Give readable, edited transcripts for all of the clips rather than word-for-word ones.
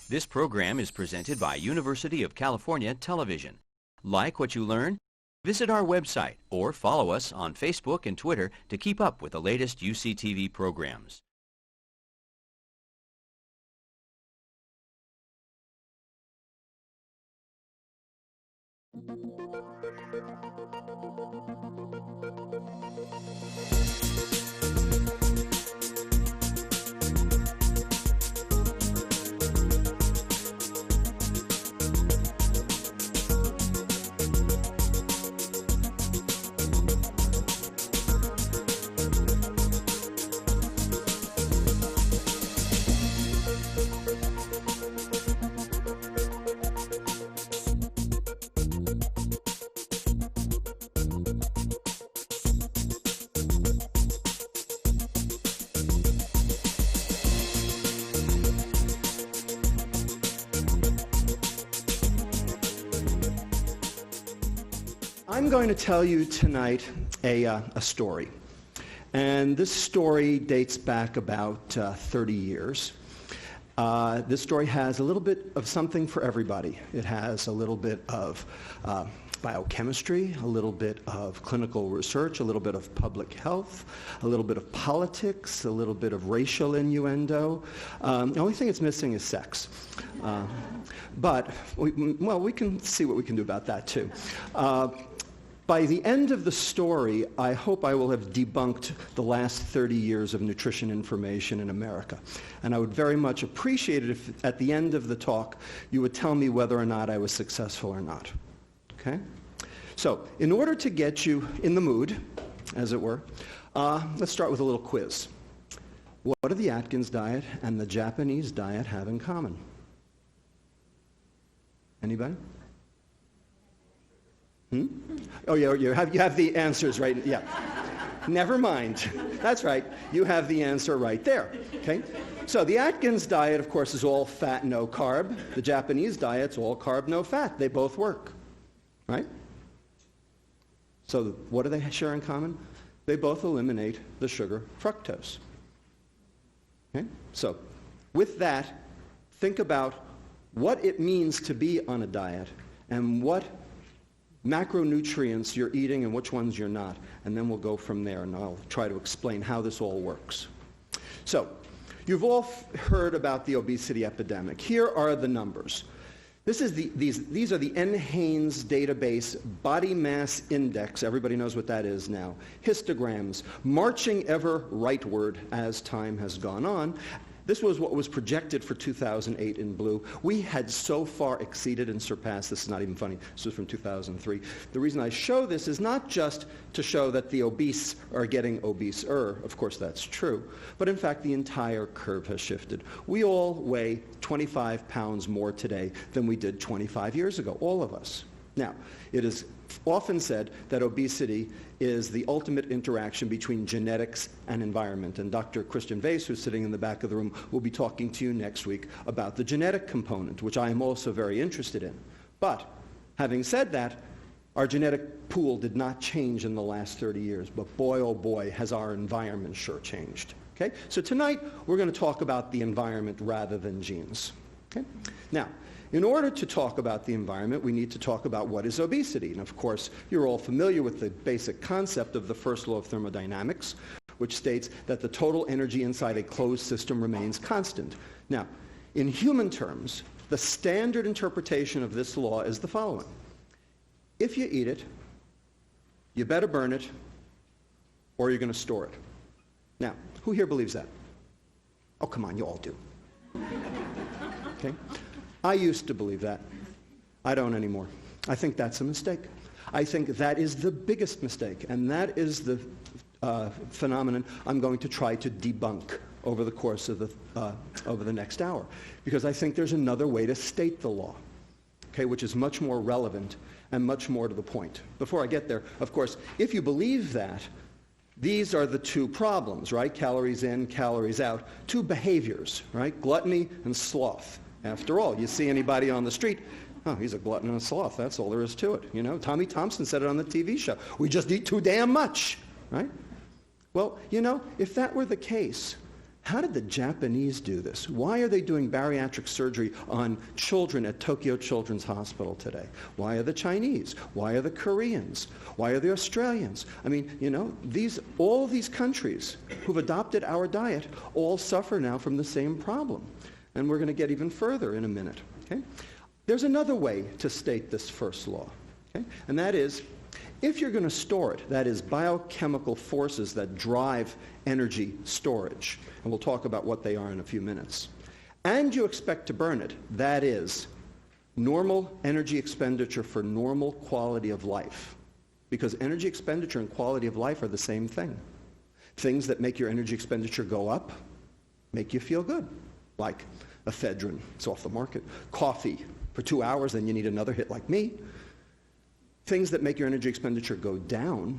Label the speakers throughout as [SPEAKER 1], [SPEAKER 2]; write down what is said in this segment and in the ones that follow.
[SPEAKER 1] This program is presented by University of California Television. Like what you learn? Visit our website or follow us on Facebook and Twitter to keep up with the latest UCTV programs.
[SPEAKER 2] I'm going to tell you tonight a story. And this story dates back about 30 years. This story has a little bit of something for everybody. It has a little bit of biochemistry, a little bit of clinical research, a little bit of public health, a little bit of politics, a little bit of racial innuendo. The only thing it's missing is sex. But we can see what we can do about that too. By the end of the story, I hope I will have debunked the last 30 years of nutrition information in America. And I would very much appreciate it if at the end of the talk you would tell me whether or not I was successful or not. Okay? So, in order to get you in the mood, as it were, let's start with a little quiz. What do the Atkins diet and the Japanese diet have in common? Anybody? Oh, yeah, you have the answers right. Yeah. Never mind. That's right. You have the answer right there. Okay? So the Atkins diet, of course, is all fat, no carb. The Japanese diet's all carb, no fat. They both work. Right? So what do they share in common? They both eliminate the sugar fructose. Okay? So with that, think about what it means to be on a diet and what macronutrients you're eating and which ones you're not. And then we'll go from there, and I'll try to explain how this all works. So, you've all heard about the obesity epidemic. Here are the numbers. These are the NHANES database body mass index. Everybody knows what that is now. Histograms, marching ever rightward as time has gone on. This was what was projected for 2008 in blue. We had so far exceeded and surpassed. This is not even funny. This was from 2003. The reason I show this is not just to show that the obese are getting obeser. Of course, that's true. But in fact, the entire curve has shifted. We all weigh 25 pounds more today than we did 25 years ago, all of us. Now, it is often said that obesity is the ultimate interaction between genetics and environment. And Dr. Christian Weiss, who's sitting in the back of the room, will be talking to you next week about the genetic component, which I am also very interested in. But having said that, our genetic pool did not change in the last 30 years. But boy, oh boy, has our environment sure changed. Okay? So tonight, we're going to talk about the environment rather than genes. Okay? Now, in order to talk about the environment, we need to talk about what is obesity. And of course, you're all familiar with the basic concept of the first law of thermodynamics, which states that the total energy inside a closed system remains constant. Now, in human terms, the standard interpretation of this law is the following. If you eat it, you better burn it, or you're going to store it. Now, who here believes that? Oh, come on, you all do. Okay? I used to believe that. I don't anymore. I think that's a mistake. I think that is the biggest mistake, and that is the phenomenon I'm going to try to debunk over the course of the next hour, because I think there's another way to state the law, okay, which is much more relevant and much more to the point. Before I get there, of course, if you believe that, these are the two problems, right? Calories in, calories out. Two behaviors, right? Gluttony and sloth. After all, you see anybody on the street, oh, he's a glutton and a sloth. That's all there is to it. You know, Tommy Thompson said it on the TV show. We just eat too damn much, right? Well, you know, if that were the case, How did the Japanese do this? Why are they doing bariatric surgery on children at Tokyo Children's Hospital today? Why are the Chinese? Why are the Koreans? Why are the Australians? I mean, you know, all these countries who've adopted our diet all suffer now from the same problem. And we're going to get even further in a minute. Okay? There's another way to state this first law. Okay? And that is, if you're going to store it, that is biochemical forces that drive energy storage, and we'll talk about what they are in a few minutes, and you expect to burn it, that is normal energy expenditure for normal quality of life, because energy expenditure and quality of life are the same thing. Things that make your energy expenditure go up make you feel good, like ephedrine, it's off the market, coffee for 2 hours, then you need another hit like me. Things that make your energy expenditure go down,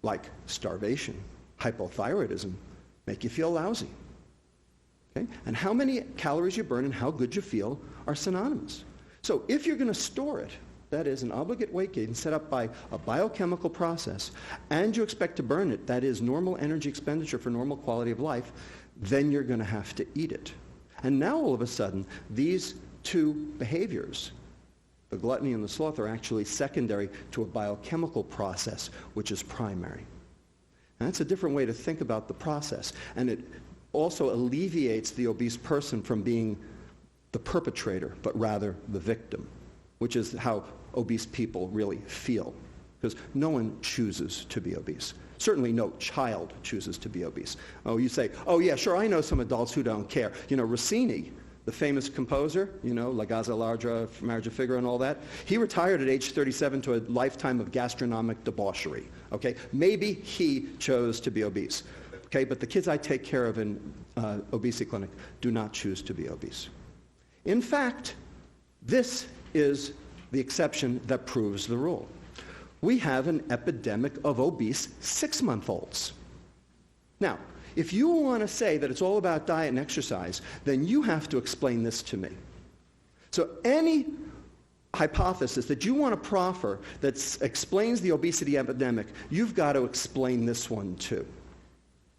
[SPEAKER 2] like starvation, hypothyroidism, make you feel lousy. Okay? And how many calories you burn and how good you feel are synonymous. So if you're going to store it, that is an obligate weight gain set up by a biochemical process, and you expect to burn it, that is normal energy expenditure for normal quality of life, then you're going to have to eat it. And now all of a sudden, these two behaviors, the gluttony and the sloth, are actually secondary to a biochemical process, which is primary. And that's a different way to think about the process. And it also alleviates the obese person from being the perpetrator, but rather the victim, which is how obese people really feel. Because no one chooses to be obese. Certainly no child chooses to be obese. Oh, you say, oh yeah, sure, I know some adults who don't care. You know, Rossini, the famous composer, you know, La Gazza Ladra, Marriage of Figaro and all that, he retired at age 37 to a lifetime of gastronomic debauchery, okay? Maybe he chose to be obese, okay? But the kids I take care of in obesity clinic do not choose to be obese. In fact, this is the exception that proves the rule. We have an epidemic of obese 6-month-olds. Now, if you want to say that it's all about diet and exercise, then you have to explain this to me. So any hypothesis that you want to proffer that explains the obesity epidemic, you've got to explain this one too.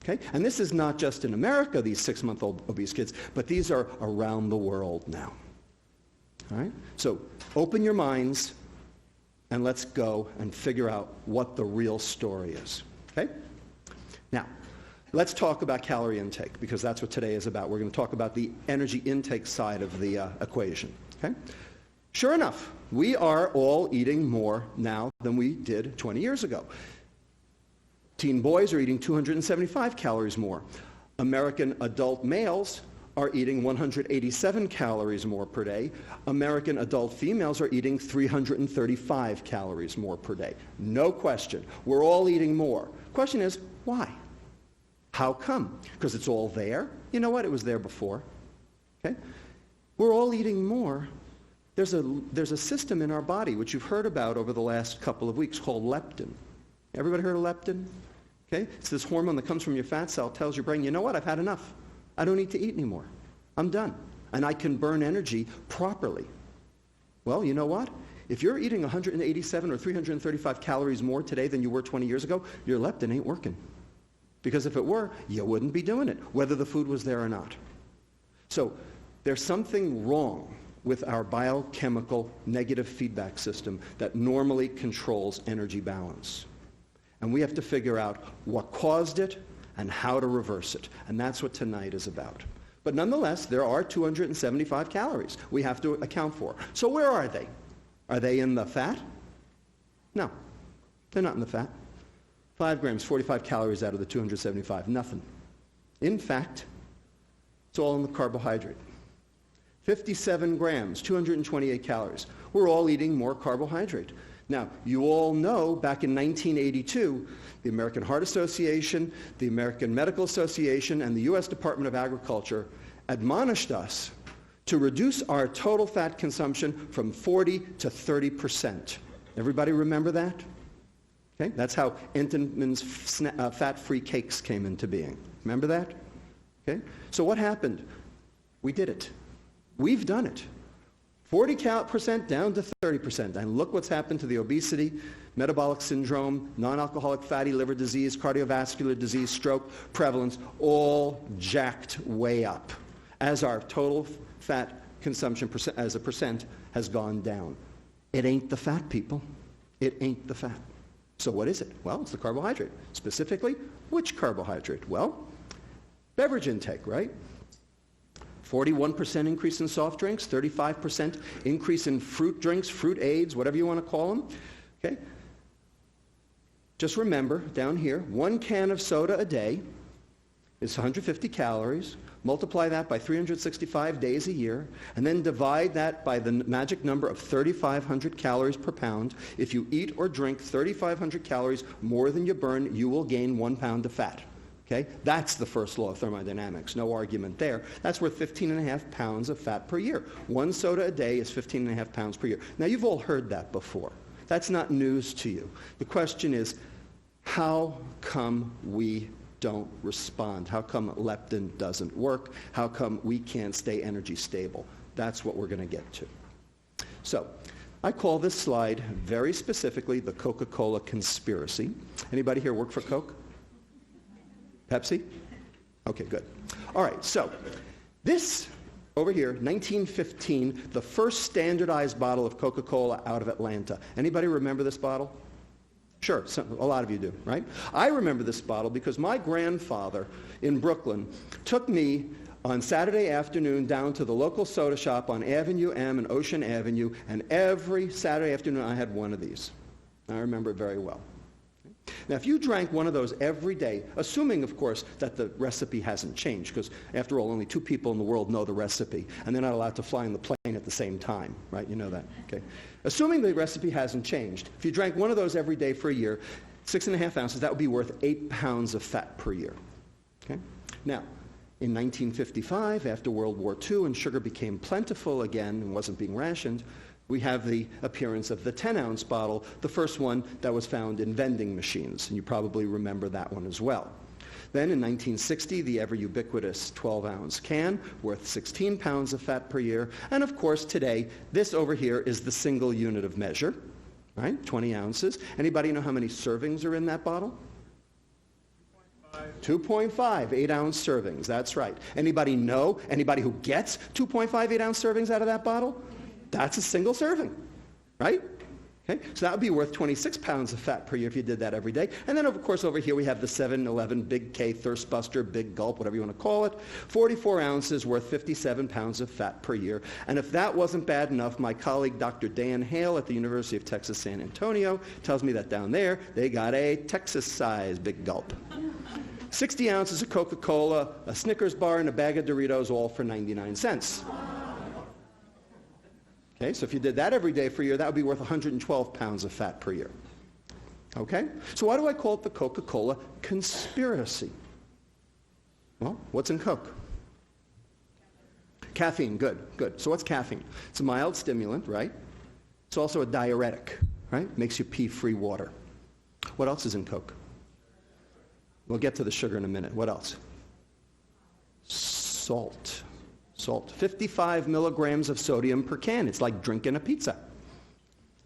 [SPEAKER 2] Okay? And this is not just in America, these 6-month-old obese kids, but these are around the world now. All right? So open your minds and let's go and figure out what the real story is. Okay? Now, let's talk about calorie intake, because that's what today is about. We're going to talk about the energy intake side of the equation. Okay? Sure enough, we are all eating more now than we did 20 years ago. Teen boys are eating 275 calories more. American adult males are eating 187 calories more per day. American adult females are eating 335 calories more per day. No question. We're all eating more. Question is, why? How come? Because it's all there? You know what? It was there before. Okay? We're all eating more. There's a system in our body, which you've heard about over the last couple of weeks, called leptin. Everybody heard of leptin? Okay? It's this hormone that comes from your fat cell, tells your brain, you know what? I've had enough. I don't need to eat anymore. I'm done. And I can burn energy properly. Well, you know what? If you're eating 187 or 335 calories more today than you were 20 years ago, your leptin ain't working. Because if it were, you wouldn't be doing it, whether the food was there or not. So there's something wrong with our biochemical negative feedback system that normally controls energy balance. And we have to figure out what caused it and how to reverse it. And that's what tonight is about. But nonetheless, there are 275 calories we have to account for. So where are they? Are they in the fat? No, they're not in the fat. 5 grams, 45 calories out of the 275, nothing. In fact, it's all in the carbohydrate. 57 grams, 228 calories. We're all eating more carbohydrate. Now, you all know back in 1982, the American Heart Association, the American Medical Association, and the U.S. Department of Agriculture admonished us to reduce our total fat consumption from 40 to 30%. Everybody remember that? Okay? That's how Entenmann's fat-free cakes came into being. Remember that? Okay? So what happened? We did it. We've done it. 40% down to 30%. And look what's happened to the obesity, metabolic syndrome, non-alcoholic fatty liver disease, cardiovascular disease, stroke, prevalence, all jacked way up as our total fat consumption as a percent has gone down. It ain't the fat, people. It ain't the fat. So what is it? Well, it's the carbohydrate. Specifically, which carbohydrate? Well, beverage intake, right? 41% increase in soft drinks, 35% increase in fruit drinks, fruit aids, whatever you want to call them. Okay? Just remember, down here, 1 can of soda a day is 150 calories. Multiply that by 365 days a year, and then divide that by the magic number of 3,500 calories per pound. If you eat or drink 3,500 calories more than you burn, you will gain 1 pound of fat. Okay? That's the first law of thermodynamics. No argument there. That's worth 15.5 pounds of fat per year. 1 soda a day is 15.5 pounds per year. Now, you've all heard that before. That's not news to you. The question is, how come we don't respond? How come leptin doesn't work? How come we can't stay energy stable? That's what we're going to get to. So, I call this slide very specifically the Coca-Cola conspiracy. Anybody here work for Coke? Pepsi? Okay, good. All right, so this over here, 1915, the first standardized bottle of Coca-Cola out of Atlanta. Anybody remember this bottle? Sure, a lot of you do, right? I remember this bottle because my grandfather in Brooklyn took me on Saturday afternoon down to the local soda shop on Avenue M and Ocean Avenue, and every Saturday afternoon I had one of these. I remember it very well. Now, if you drank one of those every day, assuming, of course, that the recipe hasn't changed, because after all, only 2 people in the world know the recipe, and they're not allowed to fly on the plane at the same time, right? You know that, okay? Assuming the recipe hasn't changed, if you drank one of those every day for a year, 6.5 ounces, that would be worth 8 pounds of fat per year, okay? Now, in 1955, after World War II, and sugar became plentiful again and wasn't being rationed, we have the appearance of the 10-ounce bottle, the first one that was found in vending machines, and you probably remember that one as well. Then in 1960, the ever ubiquitous 12-ounce can, worth 16 pounds of fat per year, and of course today, this over here is the single unit of measure, right, 20 ounces. Anybody know how many servings are in that bottle? 2.5 8-ounce servings, that's right. Anybody know, anybody who gets 2.5 8-ounce servings out of that bottle? That's a single serving, right? Okay, so that would be worth 26 pounds of fat per year if you did that every day. And then, of course, over here we have the 7-Eleven Big K Thirst Buster, Big Gulp, whatever you want to call it. 44 ounces worth 57 pounds of fat per year. And if that wasn't bad enough, my colleague Dr. Dan Hale at the University of Texas San Antonio tells me that down there they got a Texas-sized Big Gulp. 60 ounces of Coca-Cola, a Snickers bar, and a bag of Doritos, all for 99 cents. Okay, so if you did that every day for a year, that would be worth 112 pounds of fat per year. Okay? So why do I call it the Coca-Cola conspiracy? Well, what's in Coke? Caffeine, good, good. So what's caffeine? It's a mild stimulant, right? It's also a diuretic, right? Makes you pee free water. What else is in Coke? We'll get to the sugar in a minute. What else? Salt. Salt. 55 milligrams of sodium per can. It's like drinking a pizza.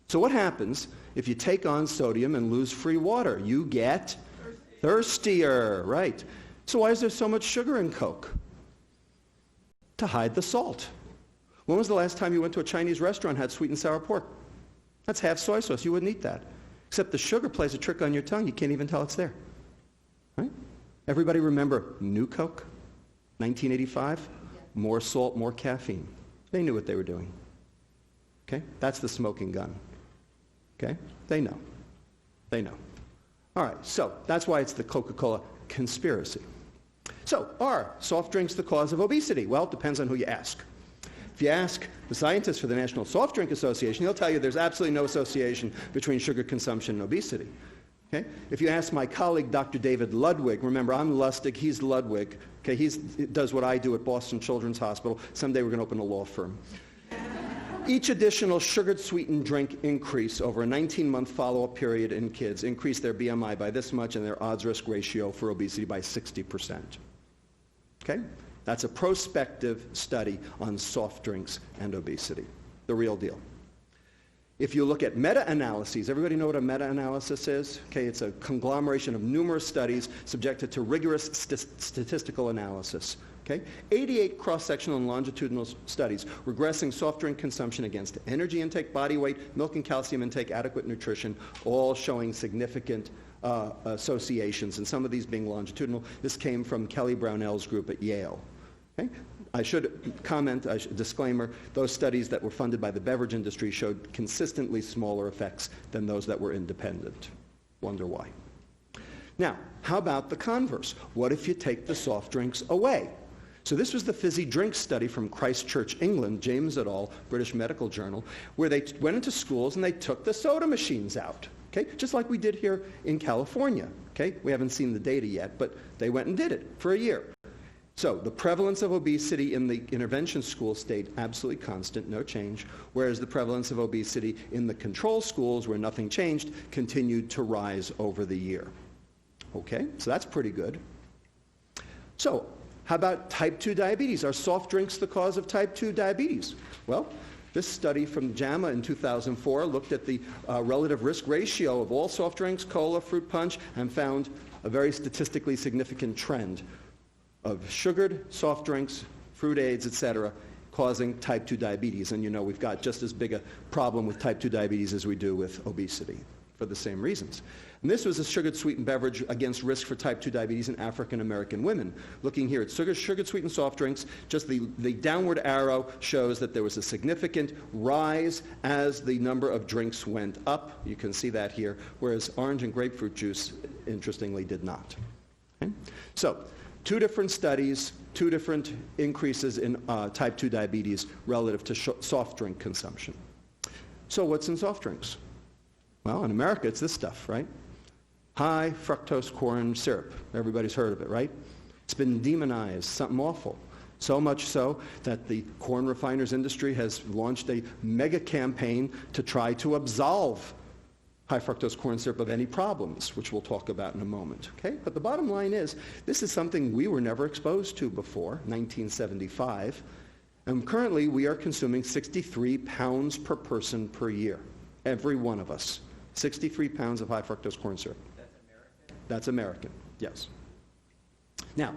[SPEAKER 2] So what happens if you take on sodium and lose free water? You get thirstier, right? So why is there so much sugar in Coke? To hide the salt. When was the last time you went to a Chinese restaurant and had sweet and sour pork? That's half soy sauce. You wouldn't eat that. Except the sugar plays a trick on your tongue. You can't even tell it's there. Right? Everybody remember New Coke? 1985? More salt, more caffeine. They knew what they were doing. Okay? That's the smoking gun. Okay? They know. They know. All right, so that's why it's the Coca-Cola conspiracy. So, are soft drinks the cause of obesity? Well, it depends on who you ask. If you ask the scientists for the National Soft Drink Association, they'll tell you there's absolutely no association between sugar consumption and obesity. Okay? If you ask my colleague, Dr. David Ludwig, remember I'm Lustig, he's Ludwig. Okay, he does what I do at Boston Children's Hospital. Someday we're going to open a law firm. Each additional sugared sweetened drink increase over a 19-month follow-up period in kids increased their BMI by this much and their odds-risk ratio for obesity by 60%. Okay? That's a prospective study on soft drinks and obesity. the real deal. If you look at meta-analyses, everybody know what a meta-analysis is? Okay, it's a conglomeration of numerous studies subjected to rigorous statistical analysis. Okay? 88 cross-sectional and longitudinal studies regressing soft drink consumption against energy intake, body weight, milk and calcium intake, adequate nutrition, all showing significant associations, and some of these being longitudinal. This came from Kelly Brownell's group at Yale. Okay? I should comment, disclaimer, those studies that were funded by the beverage industry showed consistently smaller effects than those that were independent. Wonder why. Now, how about the converse? What if you take the soft drinks away? So this was the fizzy drink study from Christchurch, England, James et al., British Medical Journal, where they went into schools and they took the soda machines out. Okay? Just like we did here in California. Okay? We haven't seen the data yet, but they went and did it for a year. So the prevalence of obesity in the intervention school stayed absolutely constant, no change, whereas the prevalence of obesity in the control schools, where nothing changed, continued to rise over the year. Okay, so that's pretty good. So how about type 2 diabetes? Are soft drinks the cause of type 2 diabetes? Well, this study from JAMA in 2004 looked at the relative risk ratio of all soft drinks, cola, fruit punch, and found a very statistically significant trend of sugared soft drinks, fruit aids, etc., causing type 2 diabetes. And you know we've got just as big a problem with type 2 diabetes as we do with obesity for the same reasons. And this was a sugared sweetened beverage against risk for type 2 diabetes in African American women. Looking here at sugared sweetened soft drinks, just the downward arrow shows that there was a significant rise as the number of drinks went up. You can see that here, whereas orange and grapefruit juice, interestingly, did not. Okay? So, two different studies, two different increases in type 2 diabetes relative to soft drink consumption. So what's in soft drinks? Well, in America, it's this stuff, right? High fructose corn syrup. Everybody's heard of it, right? It's been demonized, something awful. So much so that the corn refiners industry has launched a mega campaign to try to absolve high fructose corn syrup of any problems, which we'll talk about in a moment. Okay? But the bottom line is, this is something we were never exposed to before, 1975, and currently we are consuming 63 pounds per person per year, every one of us. 63 pounds of high fructose corn syrup.
[SPEAKER 3] That's American?
[SPEAKER 2] That's American, yes. Now,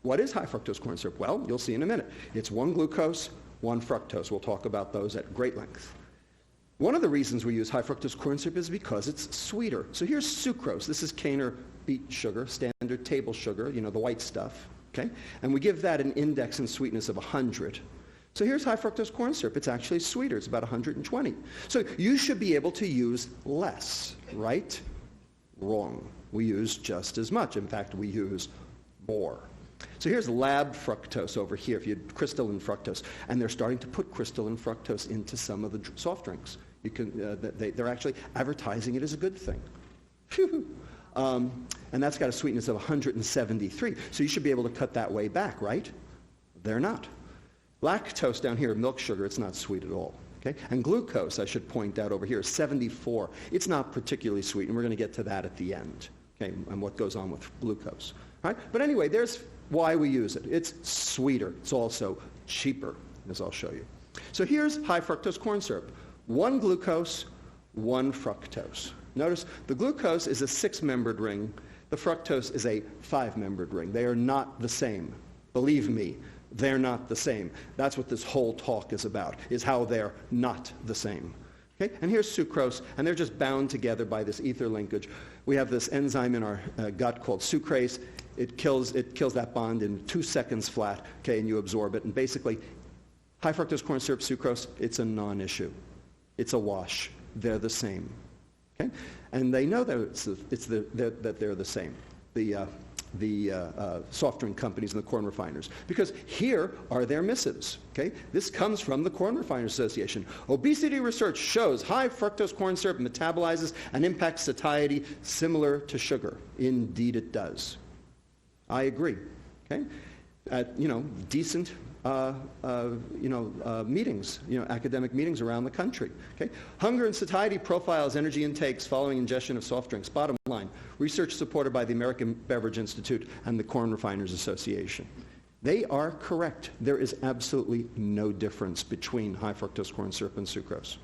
[SPEAKER 2] what is high fructose corn syrup? Well, you'll see in a minute. It's one glucose, one fructose. We'll talk about those at great length. One of the reasons we use high fructose corn syrup is because it's sweeter. So here's sucrose. This is cane or beet sugar, standard table sugar, you know, the white stuff. Okay? And we give that an index in sweetness of 100. So here's high fructose corn syrup. It's actually sweeter. It's about 120. So you should be able to use less, right? Wrong. We use just as much. In fact, we use more. So here's lab fructose over here, if you had crystalline fructose. And they're starting to put crystalline fructose into some of the soft drinks. You can, they're actually advertising it as a good thing. And that's got a sweetness of 173. So you should be able to cut that way back, right? They're not. Lactose down here, milk sugar, it's not sweet at all. Okay? And glucose, I should point out over here, is 74. It's not particularly sweet, and we're going to get to that at the end, okay, and what goes on with glucose. All right? But anyway, there's why we use it. It's sweeter. It's also cheaper, as I'll show you. So here's high fructose corn syrup. One glucose, one fructose. Notice the glucose is a 6-membered ring. The fructose is a 5-membered ring. They are not the same. Believe me, they're not the same. That's what this whole talk is about, is how they're not the same. Okay? And here's sucrose, and they're just bound together by this ether linkage. We have this enzyme in our gut called sucrase. It kills that bond in 2 seconds flat, okay, and you absorb it. And basically, high fructose corn syrup, sucrose, it's a non-issue. It's a wash. They're the same. Okay? And they know that that they're the same, the soft drink companies and the corn refiners, because here are their missives. Okay? This comes from the Corn Refiners Association. Obesity research shows high fructose corn syrup metabolizes and impacts satiety similar to sugar. Indeed it does. I agree. Okay? Decent meetings, academic meetings around the country. Okay? Hunger and satiety profiles energy intakes following ingestion of soft drinks. Bottom line, research supported by the American Beverage Institute and the Corn Refiners Association. They are correct. There is absolutely no difference between high fructose corn syrup and sucrose.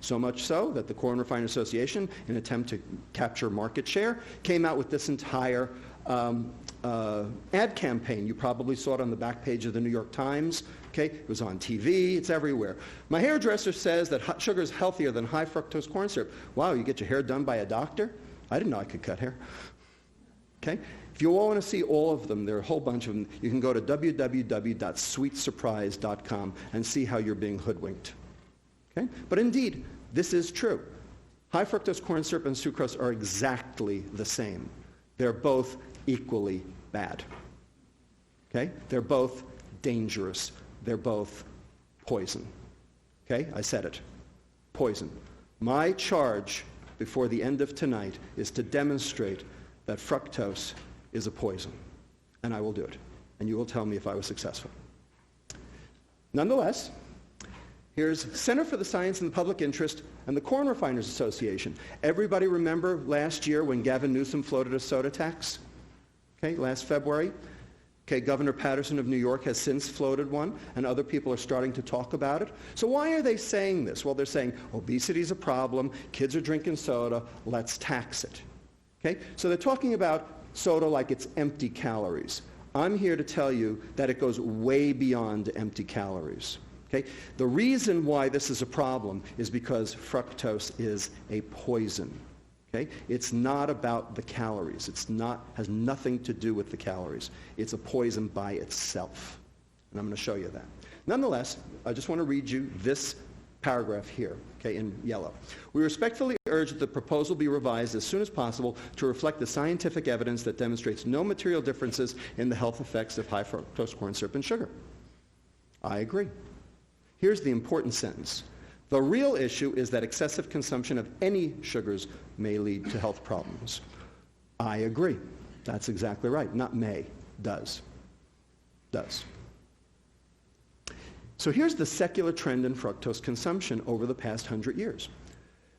[SPEAKER 2] So much so that the Corn Refiners Association, in an attempt to capture market share, came out with this entire ad campaign. You probably saw it on the back page of the New York Times. Okay? It was on TV. It's everywhere. My hairdresser says that sugar is healthier than high fructose corn syrup. Wow, you get your hair done by a doctor? I didn't know I could cut hair. Okay? If you all want to see all of them, there are a whole bunch of them. You can go to www.sweetsurprise.com and see how you're being hoodwinked. Okay? But indeed, this is true. High fructose corn syrup and sucrose are exactly the same. They're both equally bad. Okay? They're both dangerous. They're both poison. Okay? I said it. Poison. My charge before the end of tonight is to demonstrate that fructose is a poison. And I will do it. And you will tell me if I was successful. Nonetheless, here's Center for the Science and the Public Interest and the Corn Refiners Association. Everybody remember last year when Gavin Newsom floated a soda tax? Okay, last February. Okay, Governor Patterson of New York has since floated one, and other people are starting to talk about it. So why are they saying this? Well, they're saying obesity is a problem, kids are drinking soda, let's tax it. Okay, so they're talking about soda like it's empty calories. I'm here to tell you that it goes way beyond empty calories. Okay? The reason why this is a problem is because fructose is a poison. Okay? It's not about the calories. Has nothing to do with the calories. It's a poison by itself. And I'm going to show you that. Nonetheless, I just want to read you this paragraph here, okay, in yellow. We respectfully urge that the proposal be revised as soon as possible to reflect the scientific evidence that demonstrates no material differences in the health effects of high fructose corn syrup and sugar. I agree. Here's the important sentence. The real issue is that excessive consumption of any sugars may lead to health problems. I agree. That's exactly right. Not may. Does. Does. So here's the secular trend in fructose consumption over the past 100 years.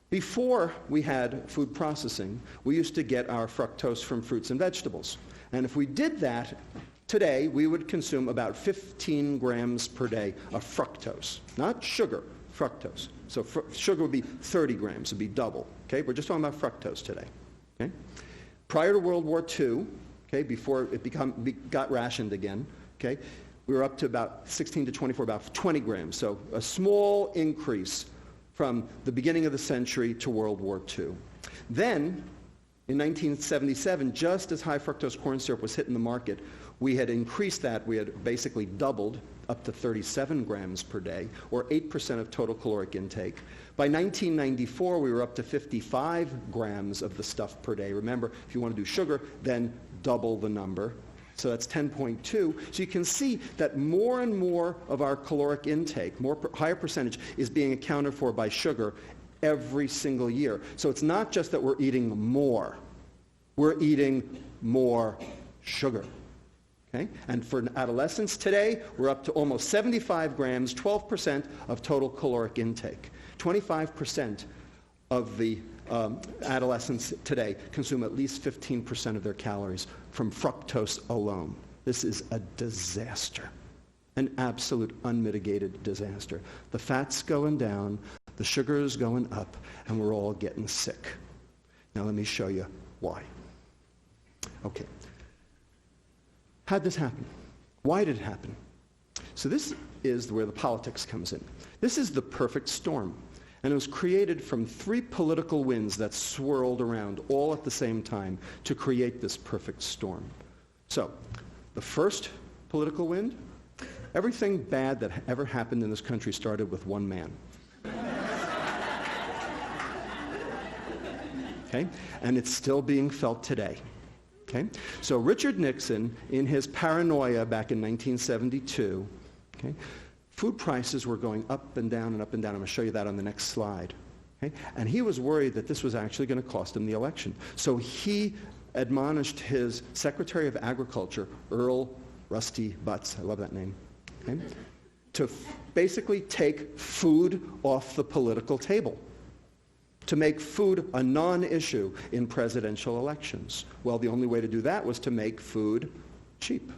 [SPEAKER 2] Before we had food processing, we used to get our fructose from fruits and vegetables. And if we did that, today we would consume about 15 grams per day of fructose. Not sugar, fructose. So sugar would be 30 grams, it would be double. Okay? We're just talking about fructose today. Okay? Prior to World War II, okay, before it got rationed again, okay, we were up to about 16 to 24, about 20 grams. So a small increase from the beginning of the century to World War II. Then, in 1977, just as high fructose corn syrup was hitting the market, we had increased that. We had basically doubled up to 37 grams per day, or 8% of total caloric intake. By 1994, we were up to 55 grams of the stuff per day. Remember, if you want to do sugar, then double the number. So that's 10.2. So you can see that more and more of our caloric intake, higher percentage, is being accounted for by sugar every single year. So it's not just that we're eating more. We're eating more sugar. Okay? And for adolescents today, we're up to almost 75 grams, 12% of total caloric intake. 25% of the adolescents today consume at least 15% of their calories from fructose alone. This is a disaster, an absolute unmitigated disaster. The fat's going down, the sugar is going up, and we're all getting sick. Now let me show you why. Okay. How'd this happen? Why did it happen? So this is where the politics comes in. This is the perfect storm. And it was created from 3 political winds that swirled around all at the same time to create this perfect storm. So, the first political wind, everything bad that ever happened in this country started with one man. Okay? And it's still being felt today. Okay? So Richard Nixon, in his paranoia back in 1972, okay, food prices were going up and down and up and down. I'm going to show you that on the next slide. Okay? And he was worried that this was actually going to cost him the election. So he admonished his Secretary of Agriculture, Earl Rusty Butz, I love that name, okay, to basically take food off the political table, to make food a non-issue in presidential elections. Well, the only way to do that was to make food cheap.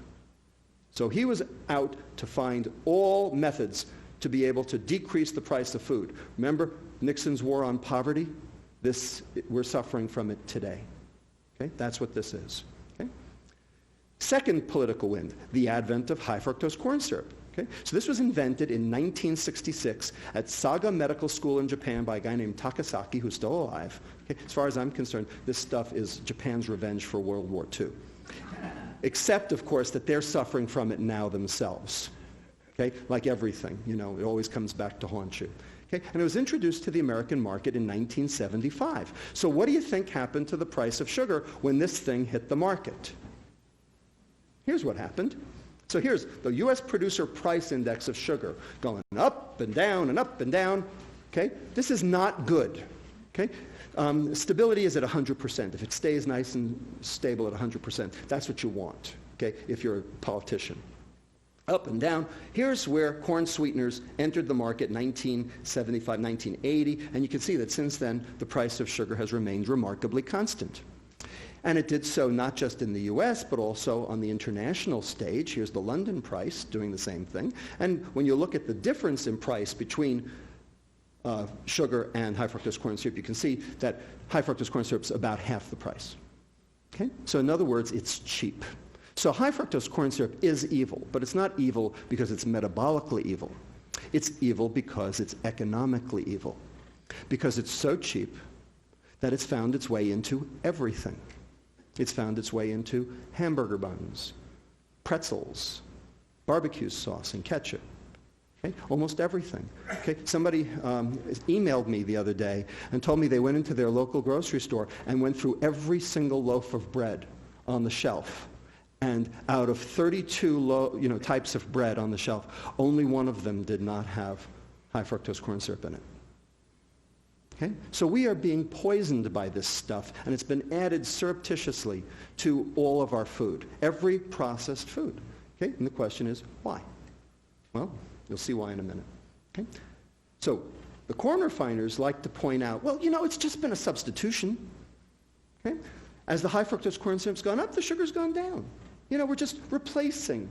[SPEAKER 2] So he was out to find all methods to be able to decrease the price of food. Remember Nixon's war on poverty? We're suffering from it today. Okay? That's what this is. Okay? Second political wind, the advent of high fructose corn syrup. Okay? So this was invented in 1966 at Saga Medical School in Japan by a guy named Takasaki, who's still alive. Okay? As far as I'm concerned, this stuff is Japan's revenge for World War II. Except, of course, that they're suffering from it now themselves. Okay? Like everything, you know, it always comes back to haunt you. Okay? And it was introduced to the American market in 1975. So what do you think happened to the price of sugar when this thing hit the market? Here's what happened. So here's the U.S. producer price index of sugar going up and down and up and down. Okay? This is not good. Okay? Stability is at 100%. If it stays nice and stable at 100%, that's what you want, okay, if you're a politician. Up and down. Here's where corn sweeteners entered the market in 1975, 1980, and you can see that since then the price of sugar has remained remarkably constant. And it did so not just in the U.S., but also on the international stage. Here's the London price doing the same thing. And when you look at the difference in price between sugar and high fructose corn syrup, you can see that high fructose corn syrup is about half the price. Okay? So in other words, it's cheap. So high fructose corn syrup is evil, but it's not evil because it's metabolically evil. It's evil because it's economically evil, because it's so cheap that it's found its way into everything. It's found its way into hamburger buns, pretzels, barbecue sauce, and ketchup. Okay? Almost everything. Okay? Somebody emailed me the other day and told me they went into their local grocery store and went through every single loaf of bread on the shelf. And out of 32 types of bread on the shelf, only one of them did not have high fructose corn syrup in it. Okay? So we are being poisoned by this stuff, and it's been added surreptitiously to all of our food, every processed food. Okay? And the question is, why? Well, you'll see why in a minute. Okay? So the corn refiners like to point out, well, it's just been a substitution. Okay? As the high fructose corn syrup's gone up, the sugar's gone down. We're just replacing,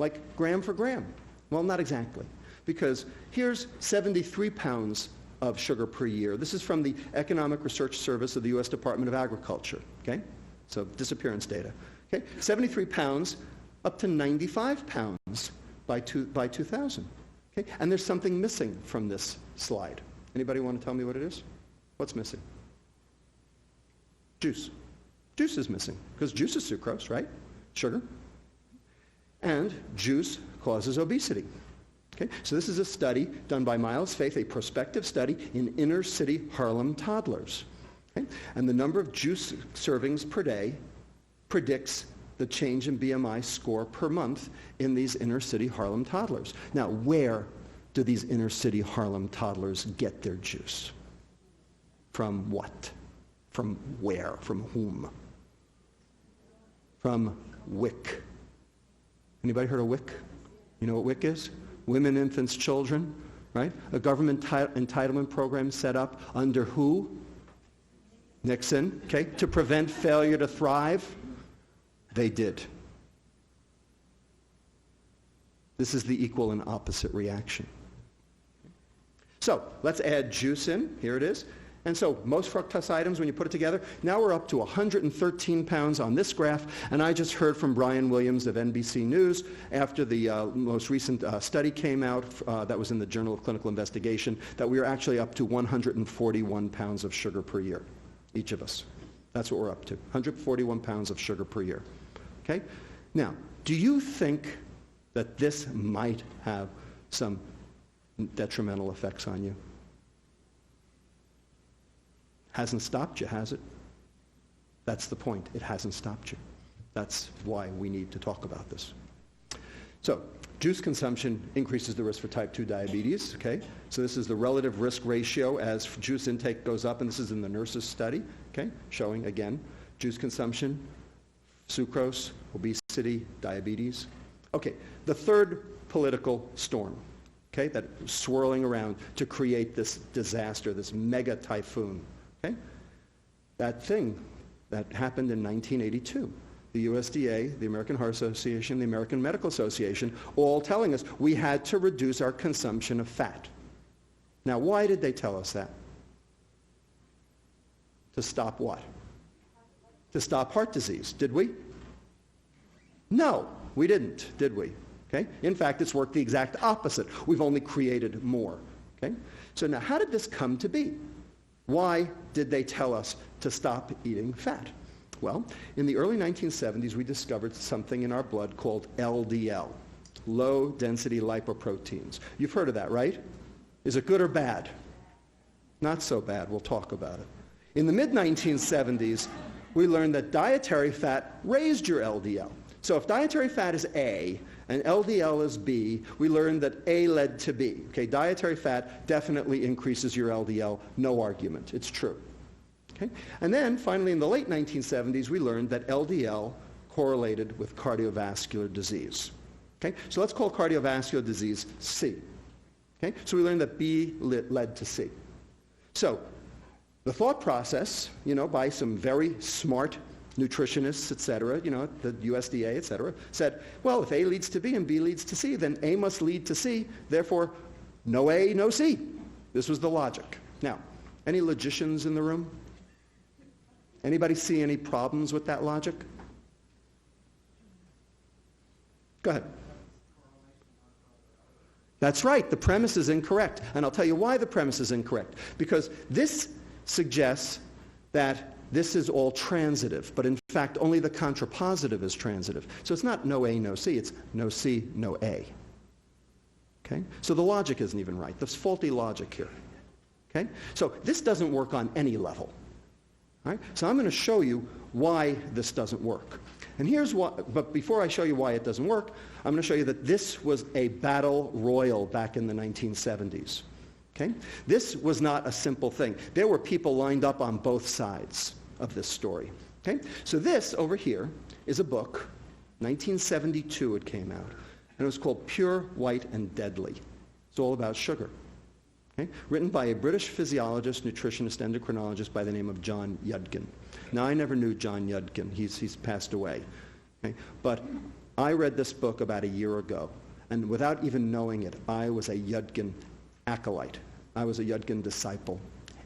[SPEAKER 2] like gram for gram. Well, not exactly, because here's 73 pounds of sugar per year. This is from the Economic Research Service of the U.S. Department of Agriculture. Okay? So disappearance data. Okay? 73 pounds up to 95 pounds by 2000. Okay? And there's something missing from this slide. Anybody want to tell me what it is? What's missing? Juice. Juice is missing, because juice is sucrose, right? Sugar. And juice causes obesity. Okay? So this is a study done by Miles Faith, a prospective study in inner-city Harlem toddlers. Okay? And the number of juice servings per day predicts the change in BMI score per month in these inner-city Harlem toddlers. Now, where do these inner-city Harlem toddlers get their juice? From what? From where? From whom? From WIC. Anybody heard of WIC? You know what WIC is? Women, infants, children, right? A government entitlement program set up under who? Nixon, okay? To prevent failure to thrive. They did. This is the equal and opposite reaction. So let's add juice in. Here it is. And so most fructose items, when you put it together, now we're up to 113 pounds on this graph. And I just heard from Brian Williams of NBC News after the most recent study came out that was in the Journal of Clinical Investigation that we are actually up to 141 pounds of sugar per year, each of us. That's what we're up to, 141 pounds of sugar per year. Okay? Now, do you think that this might have some detrimental effects on you? Hasn't stopped you, has it? That's the point. It hasn't stopped you. That's why we need to talk about this. So, juice consumption increases the risk for type 2 diabetes, okay? So this is the relative risk ratio as juice intake goes up, and this is in the nurses' study, okay? Showing, again, juice consumption, sucrose, obesity, diabetes. Okay, the third political storm, okay, that swirling around to create this disaster, this mega typhoon. Okay? That thing that happened in 1982, the USDA, the American Heart Association, the American Medical Association, all telling us we had to reduce our consumption of fat. Now, why did they tell us that? To stop what? To stop heart disease. Did we? No, we didn't, did we? Okay? In fact, it's worked the exact opposite. We've only created more. Okay? So now, how did this come to be? Why did they tell us to stop eating fat? Well, in the early 1970s, we discovered something in our blood called LDL, low-density lipoproteins. You've heard of that, right? Is it good or bad? Not so bad. We'll talk about it. In the mid-1970s, we learned that dietary fat raised your LDL. So if dietary fat is A and LDL is B, we learned that A led to B. Okay, dietary fat definitely increases your LDL, no argument. It's true. Okay? And then finally in the late 1970s, we learned that LDL correlated with cardiovascular disease. Okay? So let's call cardiovascular disease C. Okay? So we learned that B led to C. So the thought process, by some very smart nutritionists, et cetera, the USDA, et cetera, said, well, if A leads to B and B leads to C, then A must lead to C. Therefore, no A, no C. This was the logic. Now, any logicians in the room? Anybody see any problems with that logic? Go ahead. That's right. The premise is incorrect. And I'll tell you why the premise is incorrect. Because this suggests that this is all transitive, but in fact only the contrapositive is transitive. So it's not no A, no C, it's no C, no A. Okay? So the logic isn't even right. There's faulty logic here. Okay? So this doesn't work on any level. All right? So I'm going to show you why this doesn't work. And here's what, but before I show you why it doesn't work, I'm going to show you that this was a battle royal back in the 1970s. Okay? This was not a simple thing. There were people lined up on both sides of this story. Okay? So this over here is a book, 1972 it came out, and it was called Pure, White, and Deadly. It's all about sugar. Okay? Written by a British physiologist, nutritionist, endocrinologist by the name of John Yudkin. Now, I never knew John Yudkin. He's passed away. Okay? But I read this book about a year ago, and without even knowing it, I was a Yudkin acolyte. I was a Yudkin disciple.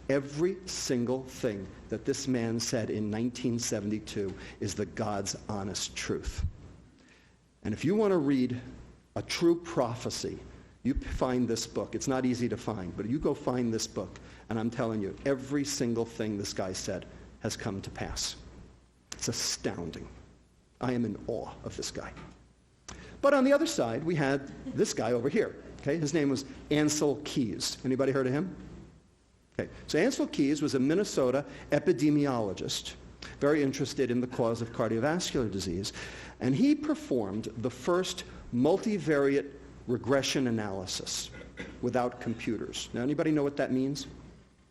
[SPEAKER 2] Every single thing that this man said in 1972 is the God's honest truth. And if you want to read a true prophecy, you find this book. It's not easy to find, but you go find this book, and I'm telling you, every single thing this guy said has come to pass. It's astounding. I am in awe of this guy. But on the other side, we had this guy over here. Okay? His name was Ancel Keys. Anybody heard of him? Okay. So Ancel Keys was a Minnesota epidemiologist, very interested in the cause of cardiovascular disease, and he performed the first multivariate regression analysis without computers. Now, anybody know what that means?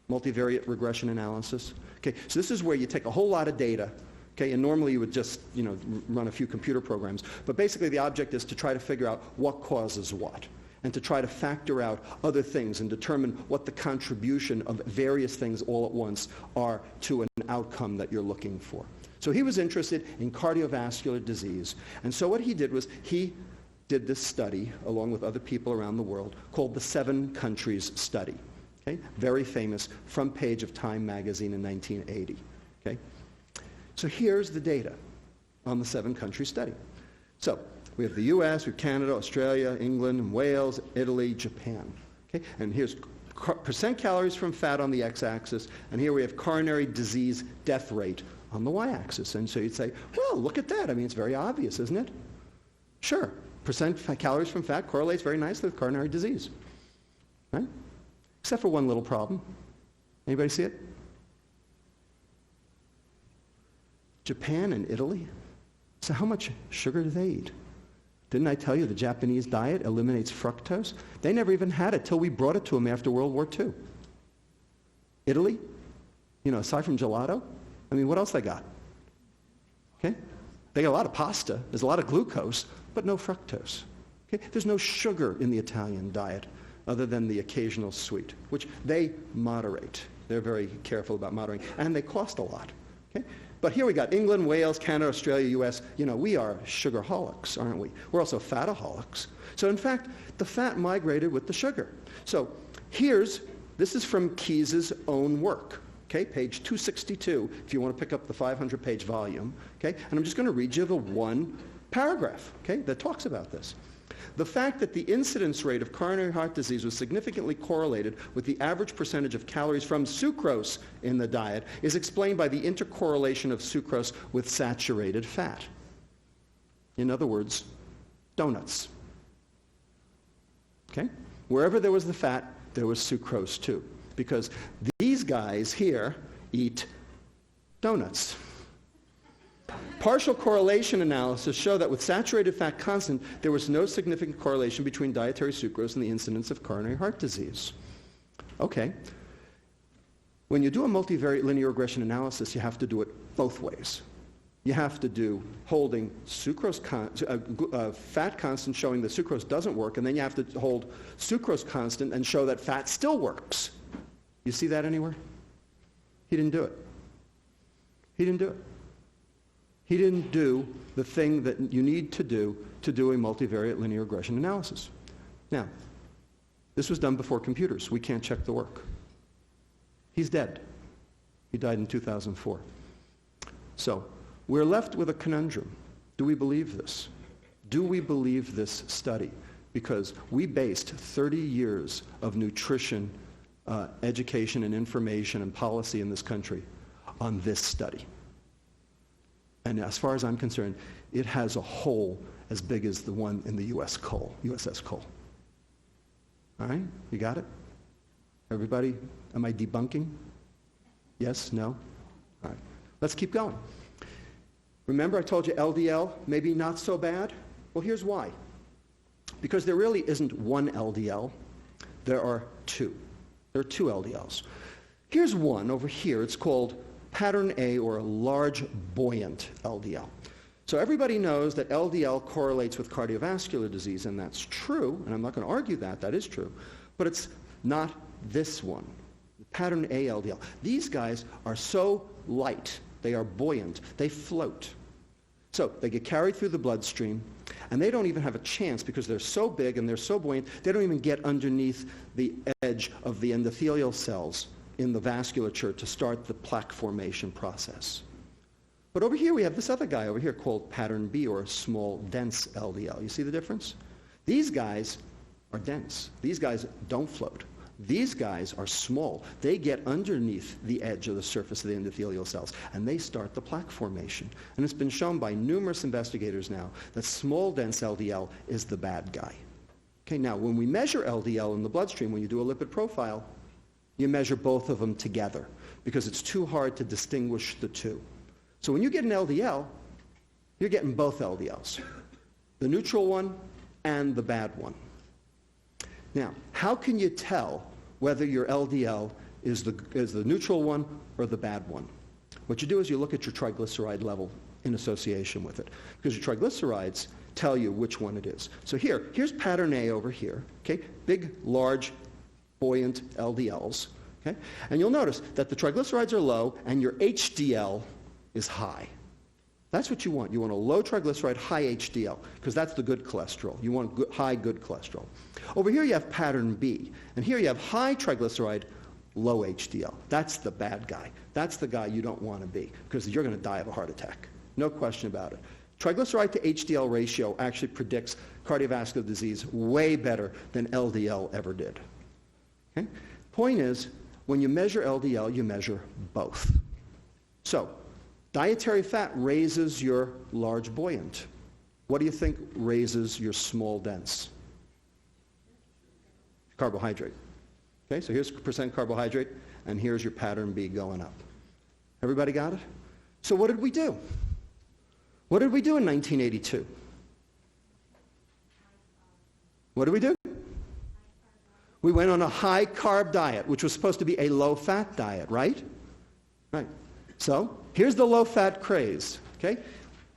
[SPEAKER 2] Multivariate regression analysis? Okay, so this is where you take a whole lot of data, okay, and normally you would just, run a few computer programs, but basically the object is to try to figure out what causes what, and to try to factor out other things and determine what the contribution of various things all at once are to an outcome that you're looking for. So he was interested in cardiovascular disease, and so what he did was he did this study, along with other people around the world, called the 7 Countries Study. Okay? Very famous, front page of Time magazine in 1980. Okay? So here's the data on the 7 Countries Study. So we have the US, we have Canada, Australia, England, Wales, Italy, Japan. Okay? And here's percent calories from fat on the x-axis, and here we have coronary disease death rate on the y-axis. And so you'd say, well, look at that. I mean, it's very obvious, isn't it? Sure. Percent calories from fat correlates very nicely with coronary disease. Right? Except for one little problem. Anybody see it? Japan and Italy. So how much sugar do they eat? Didn't I tell you the Japanese diet eliminates fructose? They never even had it till we brought it to them after World War II. Italy, aside from gelato, I mean, what else they got? Okay? They got a lot of pasta. There's a lot of glucose, but no fructose. Okay? There's no sugar in the Italian diet other than the occasional sweet, which they moderate. They're very careful about moderating, and they cost a lot. Okay? But here we got England, Wales, Canada, Australia, US. You know, we are sugarholics, aren't we? We're also fataholics. So in fact, the fat migrated with the sugar. So this is from Keyes's own work. Okay, page 262, if you want to pick up the 500-page volume. Okay, and I'm just going to read you the one paragraph, okay, that talks about this. The fact that the incidence rate of coronary heart disease was significantly correlated with the average percentage of calories from sucrose in the diet is explained by the intercorrelation of sucrose with saturated fat. In other words, donuts. Okay? Wherever there was the fat, there was sucrose too. Because these guys here eat donuts. Partial correlation analysis show that with saturated fat constant, there was no significant correlation between dietary sucrose and the incidence of coronary heart disease. Okay. When you do a multivariate linear regression analysis, you have to do it both ways. You have to do holding sucrose fat constant showing that sucrose doesn't work, and then you have to hold sucrose constant and show that fat still works. You see that anywhere? He didn't do it. He didn't do it. He didn't do the thing that you need to do a multivariate linear regression analysis. Now, this was done before computers. We can't check the work. He's dead. He died in 2004. So, we're left with a conundrum. Do we believe this? Do we believe this study? Because we based 30 years of nutrition education and information and policy in this country on this study. And as far as I'm concerned, it has a hole as big as the one in the USS Cole. All right? You got it? Everybody, am I debunking? Yes? No? All right. Let's keep going. Remember I told you LDL, maybe not so bad? Well, here's why. Because there really isn't one LDL. There are two. There are two LDLs. Here's one over here. It's called pattern A, or a large buoyant LDL. So everybody knows that LDL correlates with cardiovascular disease, and that's true, and I'm not going to argue that. That is true. But it's not this one, pattern A LDL. These guys are so light. They are buoyant. They float. So they get carried through the bloodstream, and they don't even have a chance because they're so big and they're so buoyant, they don't even get underneath the edge of the endothelial cells in the vasculature to start the plaque formation process. But over here we have this other guy over here called pattern B, or small dense LDL. You see the difference? These guys are dense. These guys don't float. These guys are small. They get underneath the edge of the surface of the endothelial cells, and they start the plaque formation. And it's been shown by numerous investigators now that small dense LDL is the bad guy. Okay, now when we measure LDL in the bloodstream, when you do a lipid profile, you measure both of them together because it's too hard to distinguish the two. So when you get an LDL, you're getting both LDLs, the neutral one and the bad one. Now, how can you tell whether your LDL is the neutral one or the bad one? What you do is you look at your triglyceride level in association with it, because your triglycerides tell you which one it is. So here's pattern A over here, okay? Big, large, buoyant LDLs, okay? And you'll notice that the triglycerides are low and your HDL is high. That's what you want. You want a low triglyceride, high HDL, because that's the good cholesterol. You want high good cholesterol. Over here you have pattern B, and here you have high triglyceride, low HDL. That's the bad guy. That's the guy you don't want to be, because you're going to die of a heart attack. No question about it. Triglyceride to HDL ratio actually predicts cardiovascular disease way better than LDL ever did. Okay? Point is, when you measure LDL, you measure both. So, dietary fat raises your large buoyant. What do you think raises your small dense? Carbohydrate. Okay, so here's percent carbohydrate, and here's your pattern B going up. Everybody got it? So what did we do? What did we do in 1982? What did we do? We went on a high-carb diet, which was supposed to be a low-fat diet, right? Right. So here's the low-fat craze, okay?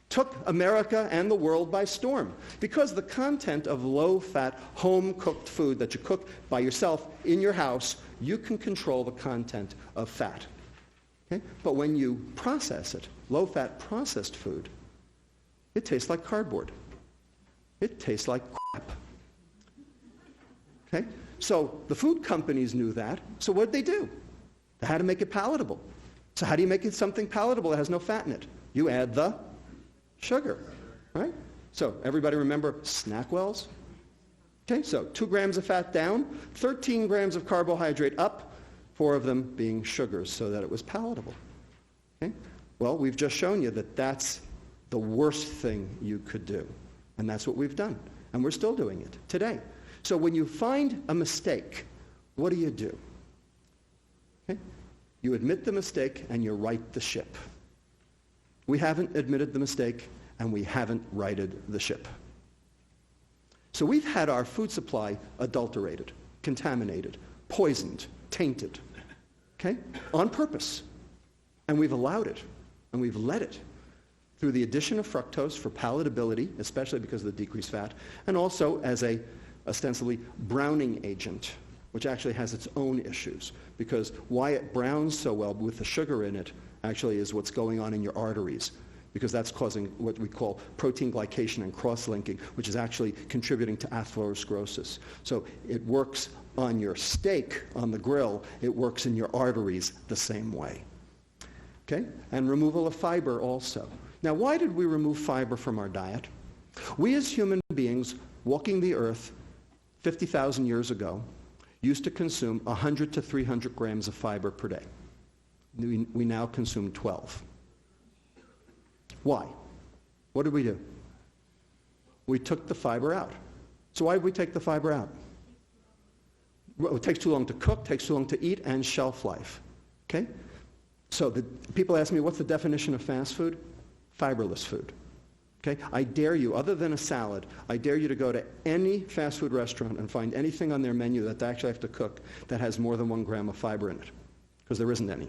[SPEAKER 2] Took America and the world by storm, because the content of low-fat, home-cooked food that you cook by yourself in your house, you can control the content of fat. Okay? But when you process it, low-fat processed food, it tastes like cardboard. It tastes like crap. Okay? So the food companies knew that, so what did they do? They had to make it palatable. So how do you make it something palatable that has no fat in it? You add the sugar, right? So everybody remember SnackWells? Okay, so 2 grams of fat down, 13 grams of carbohydrate up, 4 of them being sugars so that it was palatable. Okay? Well, we've just shown you that that's the worst thing you could do. And that's what we've done. And we're still doing it today. So when you find a mistake, what do? Okay? You admit the mistake and you right the ship. We haven't admitted the mistake and we haven't righted the ship. So we've had our food supply adulterated, contaminated, poisoned, tainted, okay, on purpose. And we've allowed it, and we've let it through the addition of fructose for palatability, especially because of the decreased fat, and also as a ostensibly browning agent, which actually has its own issues, because why it browns so well with the sugar in it actually is what's going on in your arteries, because that's causing what we call protein glycation and cross-linking, which is actually contributing to atherosclerosis. So it works on your steak on the grill, it works in your arteries the same way. Okay? And removal of fiber also. Now, why did we remove fiber from our diet? We as human beings walking the earth 50,000 years ago used to consume 100 to 300 grams of fiber per day. We now consume 12. Why? What did we do? We took the fiber out. So why did we take the fiber out? Well, it takes too long to cook, takes too long to eat, and shelf life. Okay? So people ask me, what's the definition of fast food? Fiberless food. Okay? I dare you, other than a salad, I dare you to go to any fast food restaurant and find anything on their menu that they actually have to cook that has more than 1 gram of fiber in it, because there isn't any.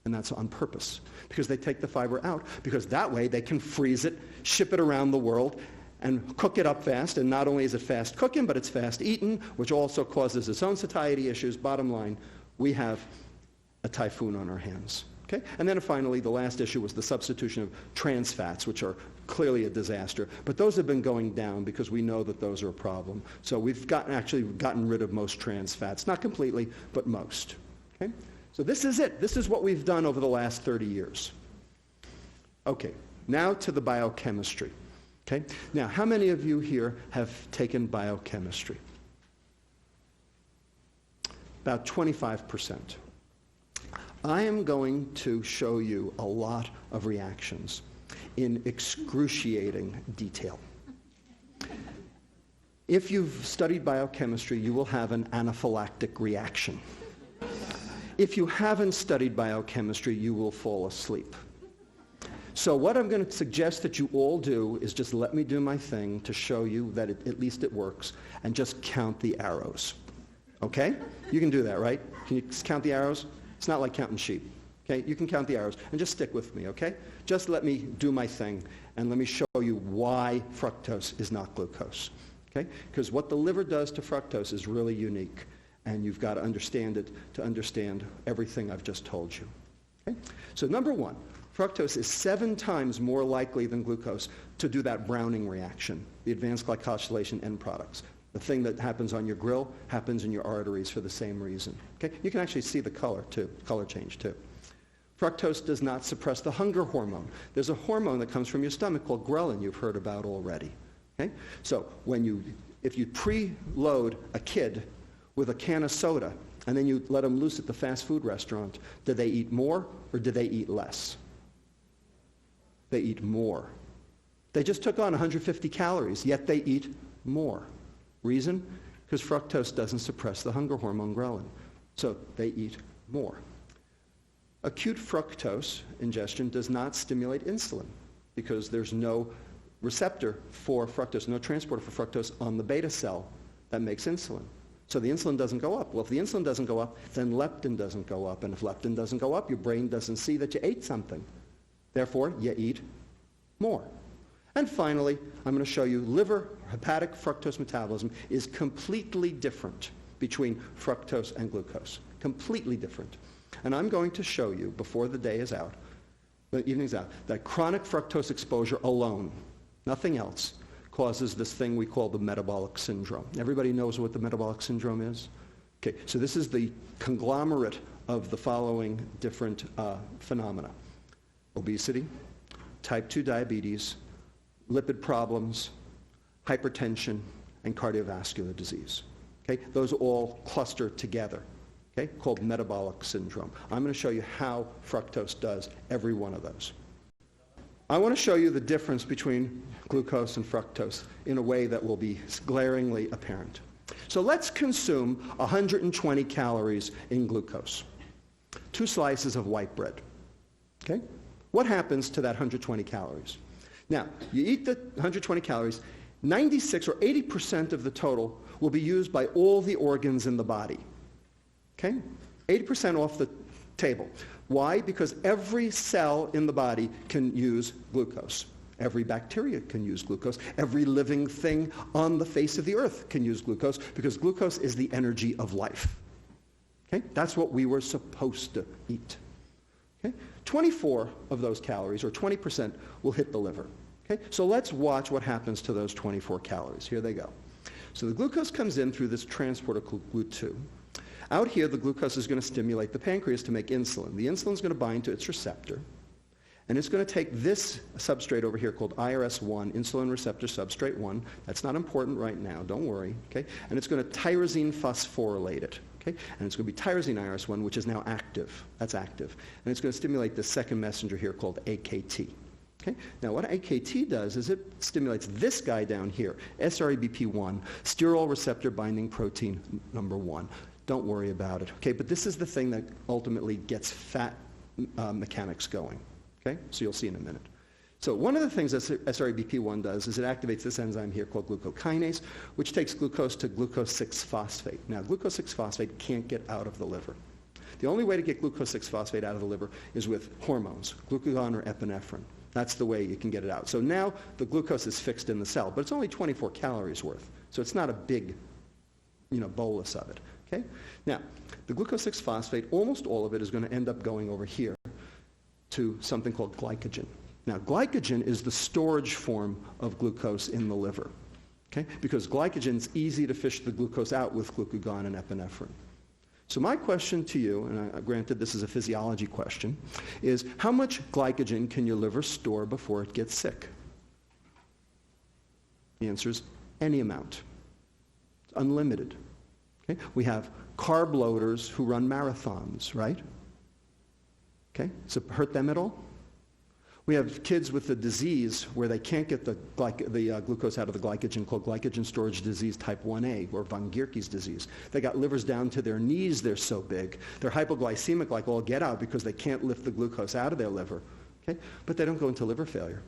[SPEAKER 2] And that's on purpose, because they take the fiber out, because that way they can freeze it, ship it around the world, and cook it up fast. And not only is it fast cooking, but it's fast eaten, which also causes its own satiety issues. Bottom line, we have a typhoon on our hands. Okay? And then finally, the last issue was the substitution of trans fats, which are clearly a disaster. But those have been going down because we know that those are a problem. So we've gotten rid of most trans fats. Not completely, but most. Okay? So this is it. This is what we've done over the last 30 years. Okay, now to the biochemistry. Okay? Now, how many of you here have taken biochemistry? About 25%. I am going to show you a lot of reactions in excruciating detail. If you've studied biochemistry, you will have an anaphylactic reaction. If you haven't studied biochemistry, you will fall asleep. So what I'm going to suggest that you all do is just let me do my thing to show you that at least it works, and just count the arrows. Okay? You can do that, right? Can you count the arrows? It's not like counting sheep. Okay? You can count the arrows, and just stick with me, okay? Just let me do my thing, and let me show you why fructose is not glucose. Okay? Because what the liver does to fructose is really unique. And you've got to understand it to understand everything I've just told you. Okay? So number one, fructose is 7 times more likely than glucose to do that browning reaction, the advanced glycosylation end products. The thing that happens on your grill happens in your arteries for the same reason. Okay? You can actually see the color too, color change too. Fructose does not suppress the hunger hormone. There's a hormone that comes from your stomach called ghrelin you've heard about already. Okay? So if you preload a kid with a can of soda, and then you let them loose at the fast food restaurant, do they eat more or do they eat less? They eat more. They just took on 150 calories, yet they eat more. Reason? Because fructose doesn't suppress the hunger hormone ghrelin. So they eat more. Acute fructose ingestion does not stimulate insulin because there's no receptor for fructose, no transporter for fructose on the beta cell that makes insulin. So the insulin doesn't go up. Well, if the insulin doesn't go up, then leptin doesn't go up. And if leptin doesn't go up, your brain doesn't see that you ate something. Therefore, you eat more. And finally, I'm going to show you liver hepatic fructose metabolism is completely different between fructose and glucose. Completely different. And I'm going to show you, before the day is out, That evenings out. That chronic fructose exposure alone, nothing else, causes this thing we call the metabolic syndrome. Everybody knows what the metabolic syndrome is? Okay, so this is the conglomerate of the following different phenomena. Obesity, type 2 diabetes, lipid problems, hypertension, and cardiovascular disease. Okay, those all cluster together, okay, called metabolic syndrome. I'm going to show you how fructose does every one of those. I want to show you the difference between glucose and fructose in a way that will be glaringly apparent. So let's consume 120 calories in glucose. 2 slices of white bread. Okay? What happens to that 120 calories? Now, you eat the 120 calories, 96 or 80% of the total will be used by all the organs in the body. Okay? 80% off the table. Why? Because every cell in the body can use glucose. Every bacteria can use glucose. Every living thing on the face of the earth can use glucose because glucose is the energy of life. Okay? That's what we were supposed to eat. Okay? 24 of those calories, or 20%, will hit the liver. Okay? So let's watch what happens to those 24 calories. Here they go. So the glucose comes in through this transporter called GLUT2. Out here, the glucose is going to stimulate the pancreas to make insulin. The insulin is going to bind to its receptor, and it's going to take this substrate over here called IRS1, insulin receptor substrate 1. That's not important right now, don't worry. Okay? And it's going to tyrosine phosphorylate it. Okay? And it's going to be tyrosine IRS1, which is now active. That's active. And it's going to stimulate the second messenger here called AKT. Okay? Now what AKT does is it stimulates this guy down here, SREBP1, sterol receptor binding protein number 1. Don't worry about it. Okay? But this is the thing that ultimately gets fat mechanics going. Okay? So you'll see in a minute. So one of the things that SREBP1 does is it activates this enzyme here called glucokinase, which takes glucose to glucose 6-phosphate. Now, glucose 6-phosphate can't get out of the liver. The only way to get glucose 6-phosphate out of the liver is with hormones, glucagon or epinephrine. That's the way you can get it out. So now the glucose is fixed in the cell, but it's only 24 calories worth. So it's not a big, bolus of it. Okay? Now, the glucose 6-phosphate, almost all of it is going to end up going over here to something called glycogen. Now, glycogen is the storage form of glucose in the liver, okay? Because glycogen is easy to fish the glucose out with glucagon and epinephrine. So my question to you, and granted this is a physiology question, is how much glycogen can your liver store before it gets sick? The answer is any amount. It's unlimited. Okay? We have carb loaders who run marathons, right? Okay? Does it hurt them at all? We have kids with a disease where they can't get the glucose out of the glycogen called glycogen storage disease type 1A, or von Gierke's disease. They got livers down to their knees, they're so big. They're hypoglycemic like all get out because they can't lift the glucose out of their liver. Okay? But they don't go into liver failure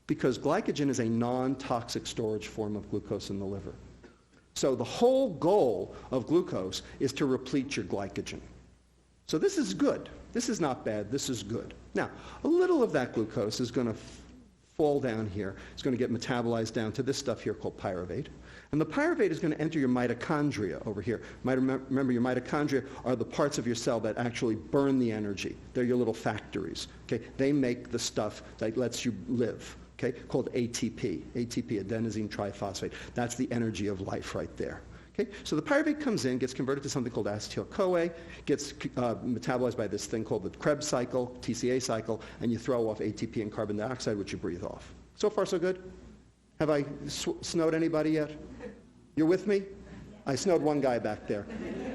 [SPEAKER 2] because glycogen is a non-toxic storage form of glucose in the liver. So the whole goal of glucose is to replete your glycogen. So this is good. This is not bad. This is good. Now, a little of that glucose is going to fall down here. It's going to get metabolized down to this stuff here called pyruvate. And the pyruvate is going to enter your mitochondria over here. Remember, your mitochondria are the parts of your cell that actually burn the energy. They're your little factories. Okay? They make the stuff that lets you live, okay? Called ATP, adenosine triphosphate. That's the energy of life right there. Okay? So the pyruvate comes in, gets converted to something called acetyl-CoA, gets metabolized by this thing called the Krebs cycle, TCA cycle, and you throw off ATP and carbon dioxide, which you breathe off. So far, so good? Have I snowed anybody yet? You're with me? I snowed one guy back there.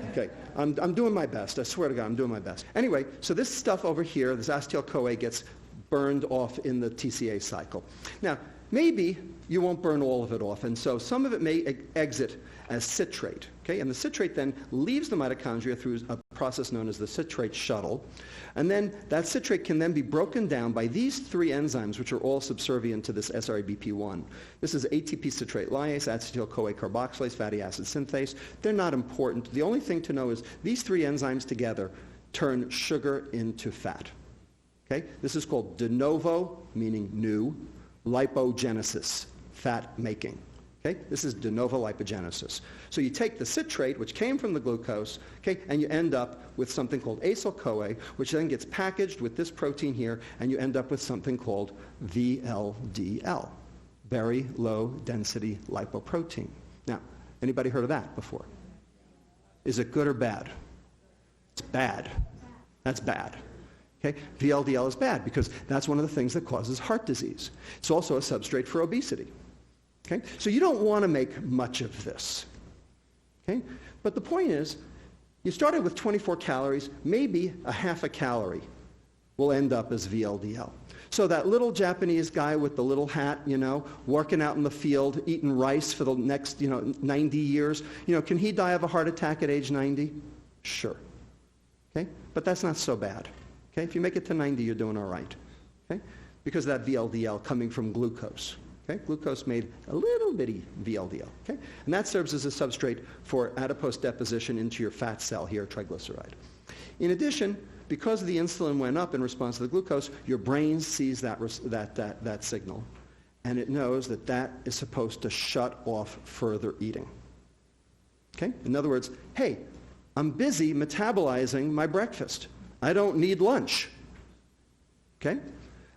[SPEAKER 2] Okay. I'm doing my best. I swear to God, I'm doing my best. Anyway, so this stuff over here, this acetyl-CoA, gets burned off in the TCA cycle. Now, maybe you won't burn all of it off, and so some of it may exit as citrate. Okay? And the citrate then leaves the mitochondria through a process known as the citrate shuttle, and then that citrate can then be broken down by these 3 enzymes, which are all subservient to this SREBP1. This is ATP citrate lyase, acetyl-CoA carboxylase, fatty acid synthase. They're not important. The only thing to know is these 3 enzymes together turn sugar into fat. Okay? This is called de novo, meaning new, lipogenesis, fat making. Okay? This is de novo lipogenesis. So you take the citrate, which came from the glucose, okay, and you end up with something called acyl-CoA, which then gets packaged with this protein here, and you end up with something called VLDL, very low density lipoprotein. Now, anybody heard of that before? Is it good or bad? It's bad. That's bad. Okay? VLDL is bad because that's one of the things that causes heart disease. It's also a substrate for obesity. Okay? So you don't want to make much of this. Okay? But the point is, you started with 24 calories, maybe a half a calorie will end up as VLDL. So that little Japanese guy with the little hat, working out in the field, eating rice for the next, 90 years, can he die of a heart attack at age 90? Sure. Okay? But that's not so bad. Okay? If you make it to 90, you're doing all right. Okay? Because of that VLDL coming from glucose. Okay? Glucose made a little bitty VLDL. Okay? And that serves as a substrate for adipose deposition into your fat cell here, triglyceride. In addition, because the insulin went up in response to the glucose, your brain sees that signal, and it knows that that is supposed to shut off further eating. Okay? In other words, hey, I'm busy metabolizing my breakfast. I don't need lunch. Okay?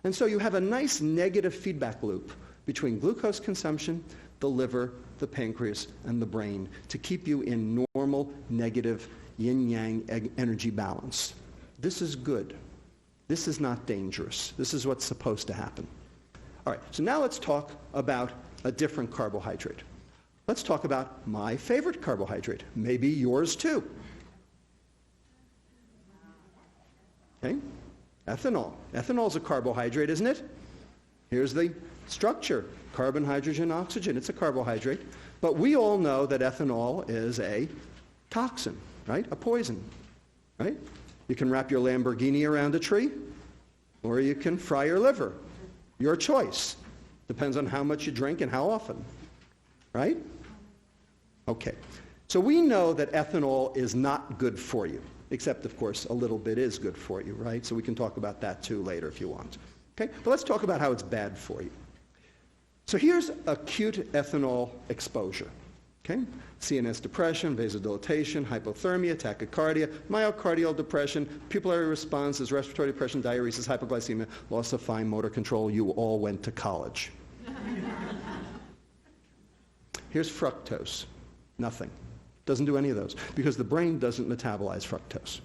[SPEAKER 2] And so you have a nice negative feedback loop between glucose consumption, the liver, the pancreas, and the brain to keep you in normal, negative, yin-yang energy balance. This is good. This is not dangerous. This is what's supposed to happen. All right, so now let's talk about a different carbohydrate. Let's talk about my favorite carbohydrate, maybe yours too. Okay? Ethanol. Ethanol is a carbohydrate, isn't it? Here's the structure. Carbon, hydrogen, oxygen. It's a carbohydrate. But we all know that ethanol is a toxin, right? A poison, right? You can wrap your Lamborghini around a tree, or you can fry your liver. Your choice. Depends on how much you drink and how often, right? Okay. So we know that ethanol is not good for you, except, of course, a little bit is good for you, right? So we can talk about that too later if you want. Okay? But let's talk about how it's bad for you. So here's acute ethanol exposure. Okay? CNS depression, vasodilatation, hypothermia, tachycardia, myocardial depression, pupillary responses, respiratory depression, diuresis, hypoglycemia, loss of fine motor control. You all went to college. Here's fructose. Nothing. Doesn't do any of those because the brain doesn't metabolize fructose.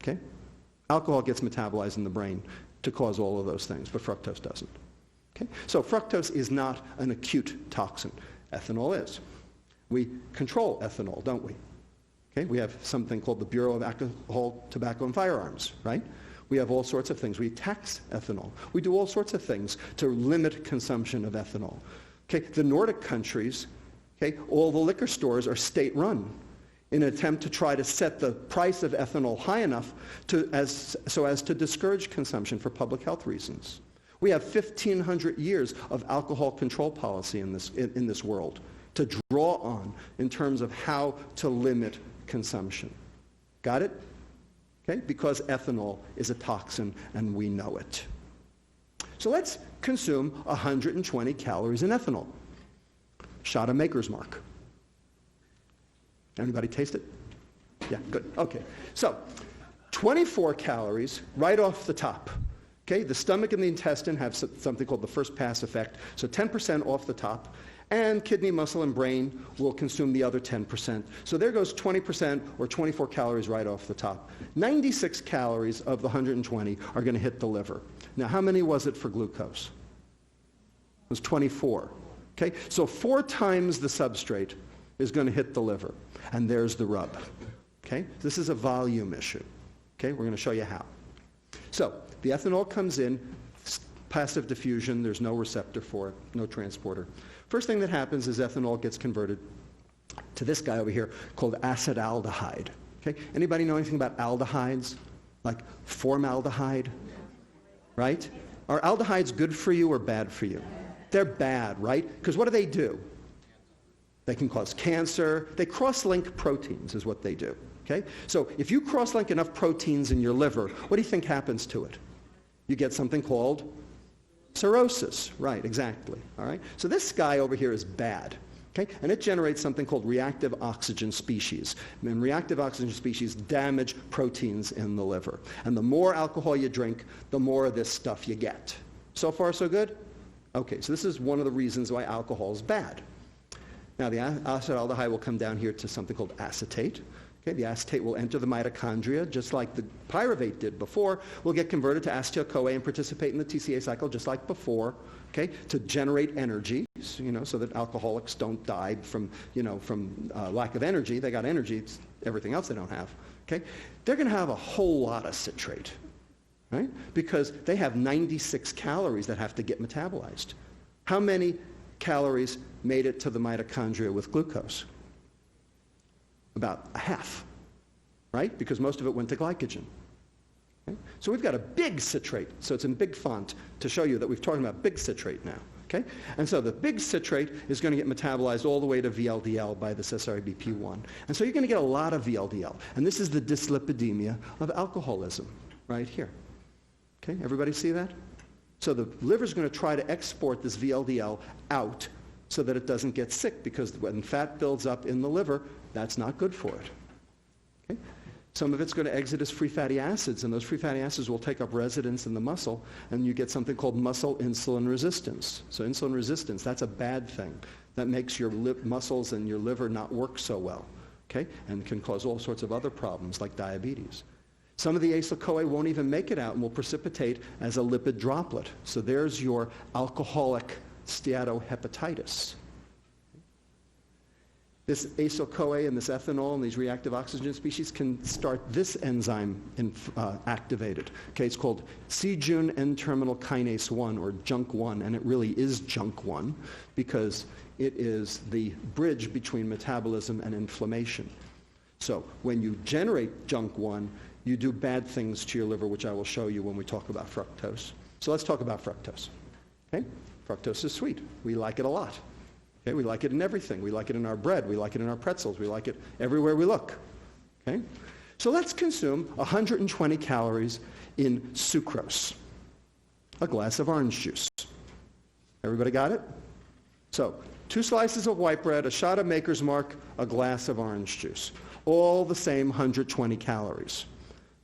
[SPEAKER 2] Okay? Alcohol gets metabolized in the brain to cause all of those things, but fructose doesn't. Okay? So fructose is not an acute toxin. Ethanol is. We control ethanol, don't we? Okay? We have something called the Bureau of Alcohol, Tobacco, and Firearms, right? We have all sorts of things. We tax ethanol. We do all sorts of things to limit consumption of ethanol. Okay? The Nordic countries, okay, all the liquor stores are state-run in an attempt to try to set the price of ethanol high enough so as to discourage consumption for public health reasons. We have 1,500 years of alcohol control policy in this world to draw on in terms of how to limit consumption. Got it? Okay? Because ethanol is a toxin and we know it. So let's consume 120 calories in ethanol. Shot of Maker's Mark. Anybody taste it? Yeah, good. Okay. So 24 calories right off the top. Okay? The stomach and the intestine have something called the first pass effect. So 10% off the top. And kidney, muscle, and brain will consume the other 10%. So there goes 20% or 24 calories right off the top. 96 calories of the 120 are going to hit the liver. Now, how many was it for glucose? It was 24. Okay? So 4 times the substrate is going to hit the liver. And there's the rub. Okay? This is a volume issue. Okay? We're going to show you how. So the ethanol comes in, passive diffusion, there's no receptor for it, no transporter. First thing that happens is ethanol gets converted to this guy over here called acetaldehyde. Okay? Anybody know anything about aldehydes? Like formaldehyde? Right? Are aldehydes good for you or bad for you? They're bad, right? Because what do? They can cause cancer. They cross-link proteins is what they do. Okay? So if you cross-link enough proteins in your liver, what do you think happens to it? You get something called cirrhosis. Right, exactly. All right? So this guy over here is bad. Okay? And it generates something called reactive oxygen species. And reactive oxygen species damage proteins in the liver. And the more alcohol you drink, the more of this stuff you get. So far, so good? Okay, so this is one of the reasons why alcohol is bad. Now, the acetaldehyde will come down here to something called acetate. Okay, the acetate will enter the mitochondria, just like the pyruvate did before. Will get converted to acetyl-CoA and participate in the TCA cycle, just like before. Okay, to generate energy, so that alcoholics don't die from lack of energy. They got energy. It's everything else they don't have. Okay, they're going to have a whole lot of citrate, right? Because they have 96 calories that have to get metabolized. How many calories made it to the mitochondria with glucose? About a half, right? Because most of it went to glycogen. Okay? So we've got a big citrate, so it's in big font to show you that we've talked about big citrate now. Okay? And so the big citrate is going to get metabolized all the way to VLDL by this SRBP1. And so you're going to get a lot of VLDL. And this is the dyslipidemia of alcoholism right here. Okay? Everybody see that? So the liver is going to try to export this VLDL out so that it doesn't get sick, because when fat builds up in the liver, that's not good for it. Okay? Some of it's going to exit as free fatty acids, and those free fatty acids will take up residence in the muscle, and you get something called muscle insulin resistance. So insulin resistance, that's a bad thing. That makes your muscles and your liver not work so well, okay? And can cause all sorts of other problems like diabetes. Some of the acyl-CoA won't even make it out and will precipitate as a lipid droplet. So there's your alcoholic steatohepatitis. This acyl-CoA and this ethanol and these reactive oxygen species can start this enzyme activated. Okay, it's called C-Jun N-terminal kinase 1, or JUNK1, and it really is JUNK1 because it is the bridge between metabolism and inflammation. So when you generate JUNK1, you do bad things to your liver, which I will show you when we talk about fructose. So let's talk about fructose. Okay? Fructose is sweet. We like it a lot. Okay? We like it in everything. We like it in our bread. We like it in our pretzels. We like it everywhere we look. Okay? So let's consume 120 calories in sucrose, a glass of orange juice. Everybody got it? So 2 slices of white bread, a shot of Maker's Mark, a glass of orange juice. All the same 120 calories,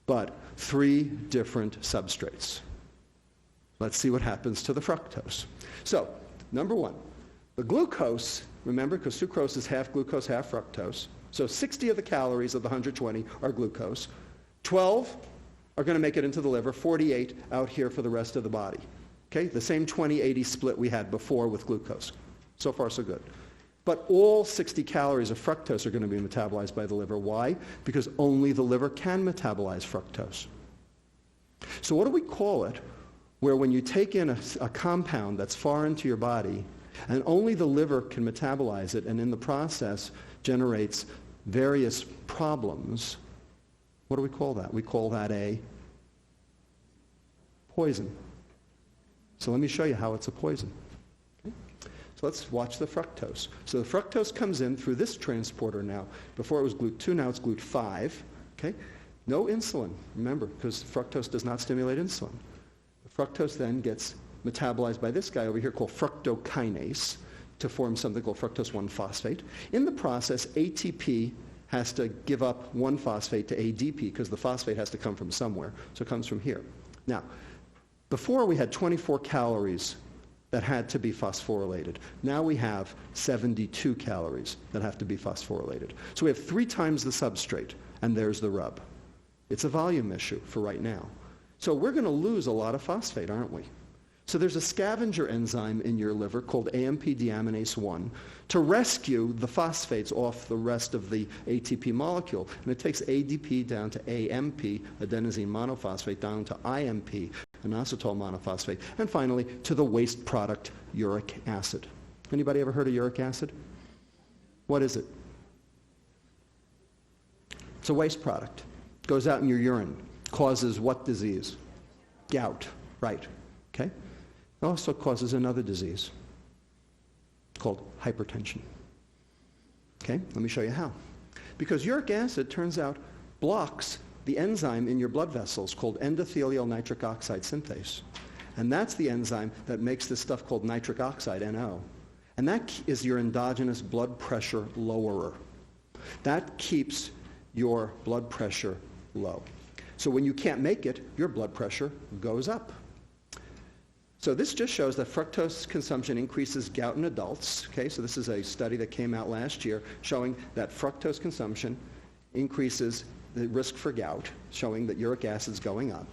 [SPEAKER 2] but 3 different substrates. Let's see what happens to the fructose. So, number 1, the glucose, remember, because sucrose is half glucose, half fructose. So 60 of the calories of the 120 are glucose. 12 are going to make it into the liver, 48 out here for the rest of the body. Okay, the same 20-80 split we had before with glucose. So far, so good. But all 60 calories of fructose are going to be metabolized by the liver. Why? Because only the liver can metabolize fructose. So what do we call it, where when you take in a compound that's foreign to your body, and only the liver can metabolize it, and in the process generates various problems, what do we call that? We call that a poison. So let me show you how it's a poison. So let's watch the fructose. So the fructose comes in through this transporter now. Before it was GLUT2, now it's GLUT5. Okay? No insulin, remember, because fructose does not stimulate insulin. The fructose then gets metabolized by this guy over here called fructokinase to form something called fructose 1-phosphate. In the process, ATP has to give up 1-phosphate to ADP because the phosphate has to come from somewhere. So it comes from here. Now, before we had 24 calories that had to be phosphorylated. Now we have 72 calories that have to be phosphorylated. So we have 3 times the substrate, and there's the rub. It's a volume issue for right now. So we're going to lose a lot of phosphate, aren't we? So there's a scavenger enzyme in your liver called AMP deaminase 1 to rescue the phosphates off the rest of the ATP molecule. And it takes ADP down to AMP, adenosine monophosphate, down to IMP, inositol monophosphate, and finally to the waste product, uric acid. Anybody ever heard of uric acid? What is it? It's a waste product. It goes out in your urine. Causes what disease? Gout. Right. Okay? It also causes another disease called hypertension. Okay? Let me show you how. Because uric acid, turns out, blocks the enzyme in your blood vessels called endothelial nitric oxide synthase. And that's the enzyme that makes this stuff called nitric oxide, NO. And that is your endogenous blood pressure lowerer. That keeps your blood pressure low. So when you can't make it, your blood pressure goes up. So this just shows that fructose consumption increases gout in adults. Okay, so this is a study that came out last year showing that fructose consumption increases the risk for gout, showing that uric acid's going up.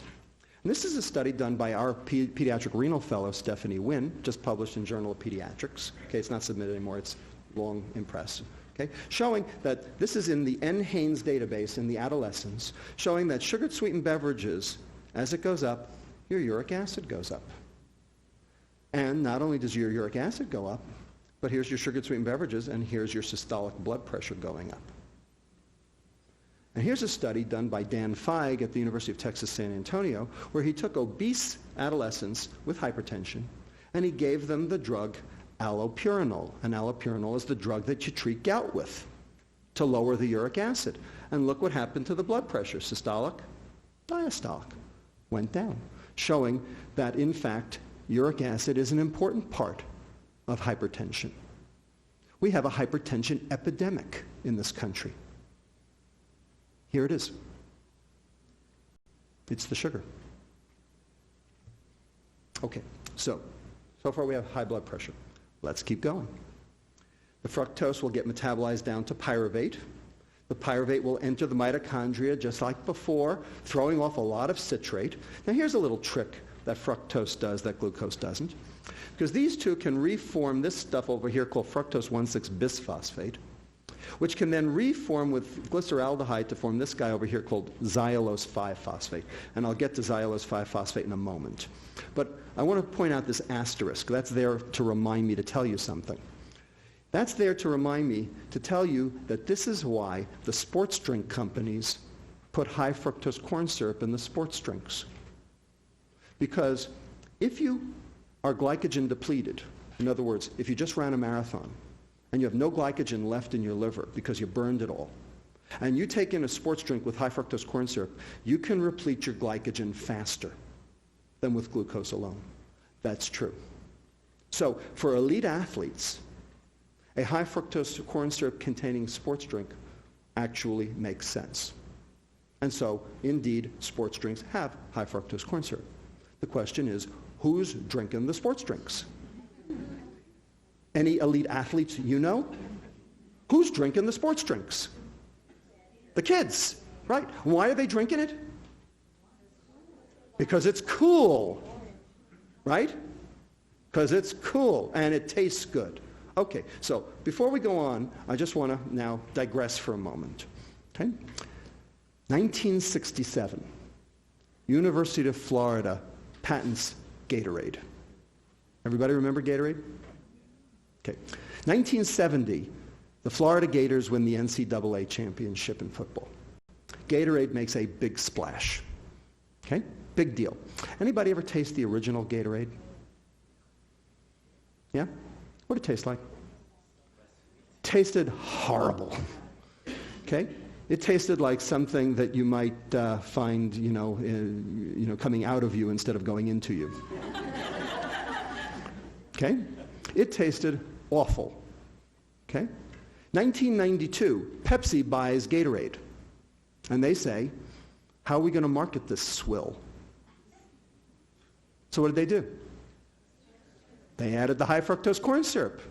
[SPEAKER 2] And this is a study done by our pediatric renal fellow, Stephanie Wynn, just published in Journal of Pediatrics. Okay, it's not submitted anymore, it's long in press. Okay, showing that this is in the NHANES database in the adolescents, showing that sugared sweetened beverages, as it goes up, your uric acid goes up. And not only does your uric acid go up, but here's your sugared sweetened beverages, and here's your systolic blood pressure going up. And here's a study done by Dan Feig at the University of Texas San Antonio, where he took obese adolescents with hypertension, and he gave them the drug allopurinol. And allopurinol is the drug that you treat gout with to lower the uric acid. And look what happened to the blood pressure. Systolic, diastolic, went down, showing that, in fact, uric acid is an important part of hypertension. We have a hypertension epidemic in this country. Here it is. It's the sugar. Okay, so far we have high blood pressure. Let's keep going. The fructose will get metabolized down to pyruvate. The pyruvate will enter the mitochondria just like before, throwing off a lot of citrate. Now here's a little trick that fructose does that glucose doesn't. Because these two can reform this stuff over here called fructose 1,6-bisphosphate, which can then reform with glyceraldehyde to form this guy over here called xylulose 5-phosphate. And I'll get to xylulose 5-phosphate in a moment. But I want to point out this asterisk. That's there to remind me to tell you something. That's there to remind me to tell you that this is why the sports drink companies put high fructose corn syrup in the sports drinks. Because if you are glycogen depleted, in other words, if you just ran a marathon, and you have no glycogen left in your liver because you burned it all, and you take in a sports drink with high fructose corn syrup, you can replete your glycogen faster than with glucose alone. That's true. So for elite athletes, a high fructose corn syrup containing sports drink actually makes sense. And so, indeed, sports drinks have high fructose corn syrup. The question is, who's drinking the sports drinks? Any elite athletes you know? Who's drinking the sports drinks? The kids, right? Why are they drinking it? Because it's cool, right? Because it's cool and it tastes good. Okay, so before we go on, I just want to now digress for a moment. Okay? 1967, University of Florida patents Gatorade. Everybody remember Gatorade? Okay. 1970, the Florida Gators win the NCAA championship in football. Gatorade makes a big splash. Okay? Big deal. Anybody ever taste the original Gatorade? Yeah? What did it taste like? Tasted horrible. Okay? It tasted like something that you might find, coming out of you instead of going into you. Okay? It tasted awful. Okay? 1992, Pepsi buys Gatorade. And they say, how are we going to market this swill? So what did they do? They added the high fructose corn syrup.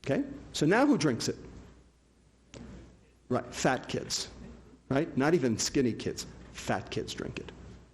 [SPEAKER 2] Okay? So now who drinks it? Right, fat kids. Right? Not even skinny kids. Fat kids drink it.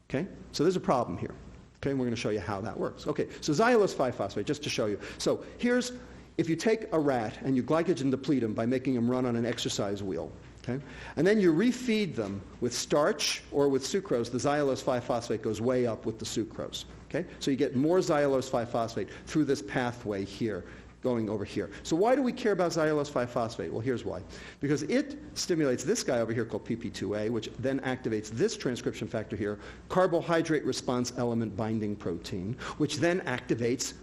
[SPEAKER 2] Okay? So there's a problem here. Okay, and we're going to show you how that works. Okay, so xylulose 5-phosphate, just to show you. So here's, if you take a rat and you glycogen deplete him by making him run on an exercise wheel, okay, and then you refeed them with starch or with sucrose, the xylulose 5-phosphate goes way up with the sucrose. Okay, so you get more xylulose 5-phosphate through this pathway here, going over here. So why do we care about xylulose 5-phosphate? Well, here's why. Because it stimulates this guy over here called PP2A, which then activates this transcription factor here, carbohydrate response element binding protein, which then activates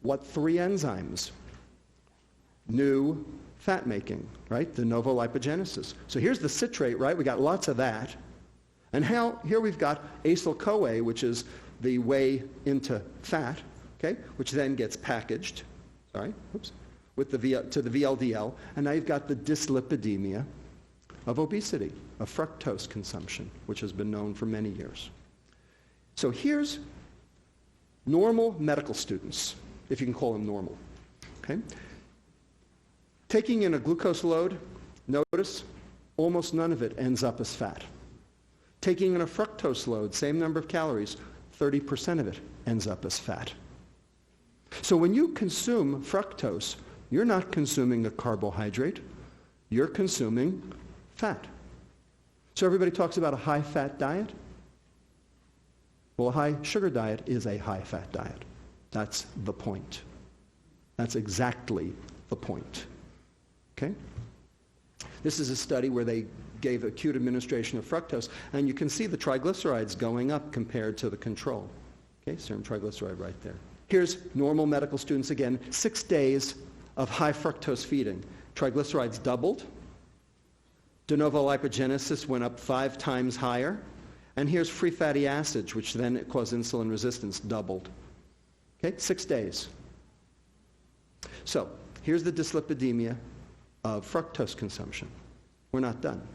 [SPEAKER 2] what three enzymes? New fat making, right? De novo lipogenesis. So here's the citrate, right? We got lots of that. And here we've got acyl-CoA, which is the way into fat, okay, which then gets packaged, with to the VLDL, and now you've got the dyslipidemia of obesity, of fructose consumption, which has been known for many years. So here's normal medical students, if you can call them normal. Okay? Taking in a glucose load, notice almost none of it ends up as fat. Taking in a fructose load, same number of calories, 30% of it ends up as fat. So when you consume fructose, you're not consuming a carbohydrate, you're consuming fat. So everybody talks about a high-fat diet. Well, a high-sugar diet is a high-fat diet. That's the point. That's exactly the point. Okay? This is a study where they gave acute administration of fructose, and you can see the triglycerides going up compared to the control. Okay, serum triglyceride right there. Here's normal medical students again, 6 days of high fructose feeding. Triglycerides doubled. De novo lipogenesis went up 5 times higher. And here's free fatty acids, which then cause insulin resistance, doubled. Okay, 6 days. So here's the dyslipidemia of fructose consumption. We're not done.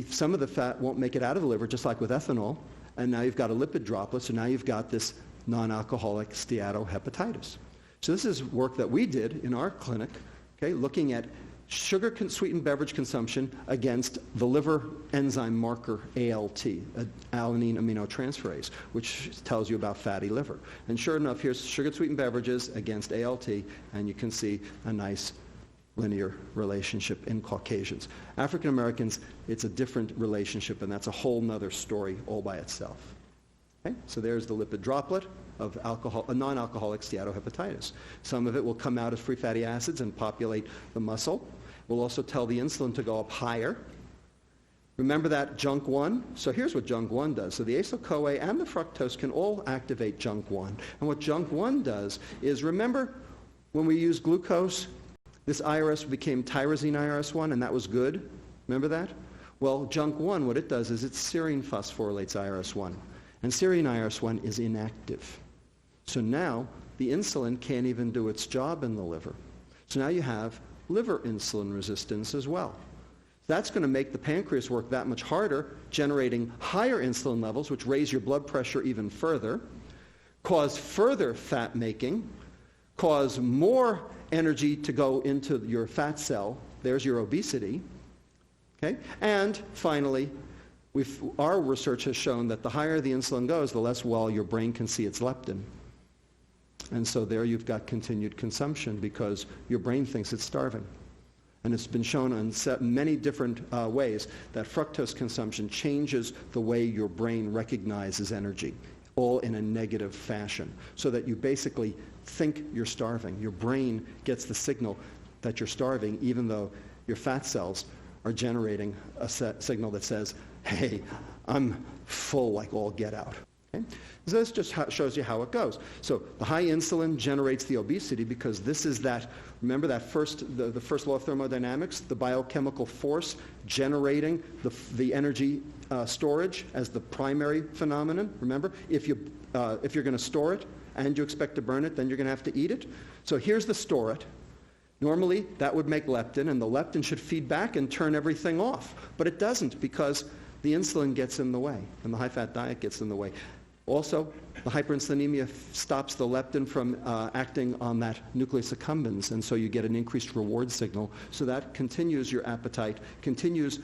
[SPEAKER 2] Some of the fat won't make it out of the liver, just like with ethanol, and now you've got a lipid droplet, so now you've got this non-alcoholic steatohepatitis. So this is work that we did in our clinic, okay, looking at sugar-sweetened beverage consumption against the liver enzyme marker ALT, alanine aminotransferase, which tells you about fatty liver. And sure enough, here's sugar-sweetened beverages against ALT, and you can see a nice linear relationship in Caucasians. African Americans, it's a different relationship, and that's a whole nother story all by itself. Okay? So there's the lipid droplet of non-alcoholic steatohepatitis. Some of it will come out as free fatty acids and populate the muscle. We'll also tell the insulin to go up higher. Remember that junk 1? So here's what junk 1 does. So the acyl-CoA and the fructose can all activate junk 1. And what junk 1 does is, remember when we used glucose, this IRS became tyrosine IRS1, and that was good? Remember that? Well, junk 1, what it does is it serine phosphorylates IRS1. And serine IRS1 is inactive. So now the insulin can't even do its job in the liver. So now you have liver insulin resistance as well. That's going to make the pancreas work that much harder, generating higher insulin levels, which raise your blood pressure even further, cause further fat making, cause more energy to go into your fat cell. There's your obesity. Okay? And finally, our research has shown that the higher the insulin goes, the less well your brain can see its leptin. And so there you've got continued consumption because your brain thinks it's starving. And it's been shown in many different ways that fructose consumption changes the way your brain recognizes energy, all in a negative fashion, so that you basically think you're starving. Your brain gets the signal that you're starving, even though your fat cells are generating a signal that says, hey, I'm full like all get out. Okay? So this just shows you how it goes. So the high insulin generates the obesity because this is that, remember that the first law of thermodynamics, the biochemical force generating the energy storage as the primary phenomenon, remember? If you're going to store it and you expect to burn it, then you're going to have to eat it. So here's the store it. Normally, that would make leptin, and the leptin should feed back and turn everything off. But it doesn't because the insulin gets in the way, and the high-fat diet gets in the way. Also, the hyperinsulinemia stops the leptin from acting on that nucleus accumbens, and so you get an increased reward signal. So that continues your appetite, continues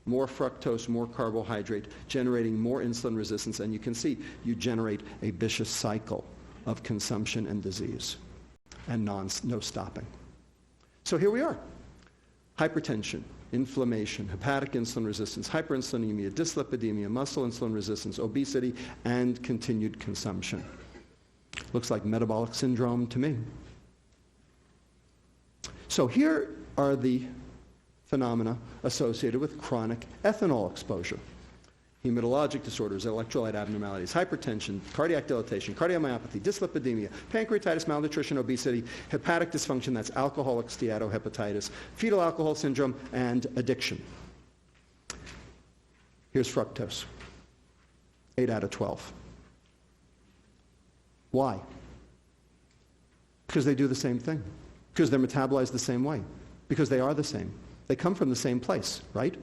[SPEAKER 2] more fructose, more carbohydrate, generating more insulin resistance, and you can see you generate a vicious cycle of consumption and disease, and no stopping. So here we are. Hypertension, inflammation, hepatic insulin resistance, hyperinsulinemia, dyslipidemia, muscle insulin resistance, obesity, and continued consumption. Looks like metabolic syndrome to me. So here are the phenomena associated with chronic ethanol exposure. Hematologic disorders, electrolyte abnormalities, hypertension, cardiac dilatation, cardiomyopathy, dyslipidemia, pancreatitis, malnutrition, obesity, hepatic dysfunction, that's alcoholic steatohepatitis, fetal alcohol syndrome, and addiction. Here's fructose, 8 out of 12. Why? Because they do the same thing. Because they're metabolized the same way. Because they are the same. They come from the same place, right?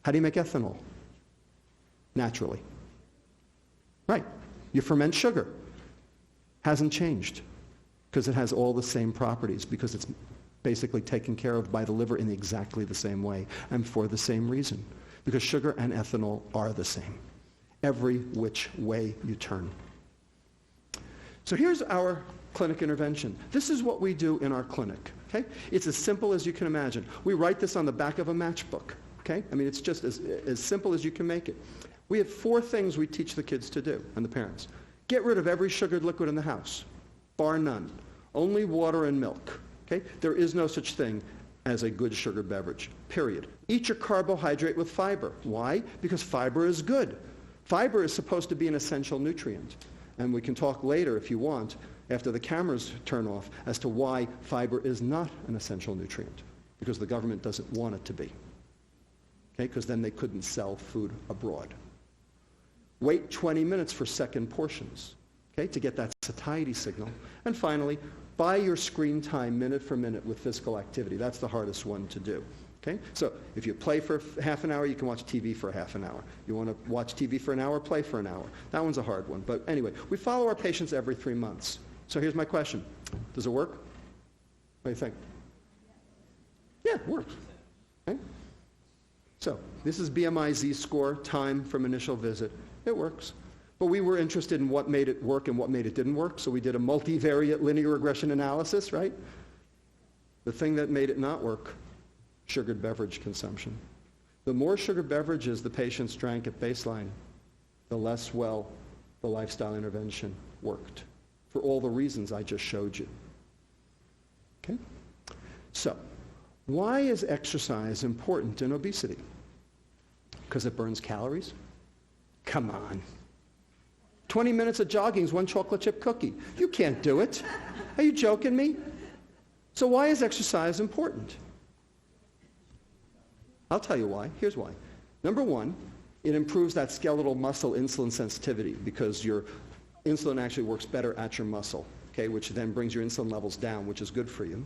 [SPEAKER 2] How do you make ethanol? Naturally. Right. You ferment sugar. Hasn't changed. Because it has all the same properties. Because it's basically taken care of by the liver in exactly the same way. And for the same reason. Because sugar and ethanol are the same. Every which way you turn. So here's our clinic intervention. This is what we do in our clinic. Okay? It's as simple as you can imagine. We write this on the back of a matchbook. Okay? I mean, it's just as simple as you can make it. We have 4 things we teach the kids to do, and the parents. Get rid of every sugared liquid in the house, bar none. Only water and milk. Okay? There is no such thing as a good sugar beverage, period. Eat your carbohydrate with fiber. Why? Because fiber is good. Fiber is supposed to be an essential nutrient. And we can talk later, if you want, after the cameras turn off, as to why fiber is not an essential nutrient. Because the government doesn't want it to be. Okay? Because then they couldn't sell food abroad. Wait 20 minutes for second portions, okay, to get that satiety signal. And finally, buy your screen time minute for minute with physical activity. That's the hardest one to do. Okay? So if you play for half an hour, you can watch TV for half an hour. You want to watch TV for an hour, play for an hour. That one's a hard one. But anyway, we follow our patients every 3 months. So here's my question. Does it work? What do you think? Yeah, it works. Okay? So this is BMI Z-score, time from initial visit. It works. But we were interested in what made it work and what made it didn't work, so we did a multivariate linear regression analysis, right? The thing that made it not work, sugared beverage consumption. The more sugared beverages the patients drank at baseline, the less well the lifestyle intervention worked, for all the reasons I just showed you. Okay? So, why is exercise important in obesity? Because it burns calories? Come on. 20 minutes of jogging is 1 chocolate chip cookie. You can't do it. Are you joking me? So why is exercise important? I'll tell you why. Here's why. Number 1, it improves that skeletal muscle insulin sensitivity because your insulin actually works better at your muscle, okay, which then brings your insulin levels down, which is good for you.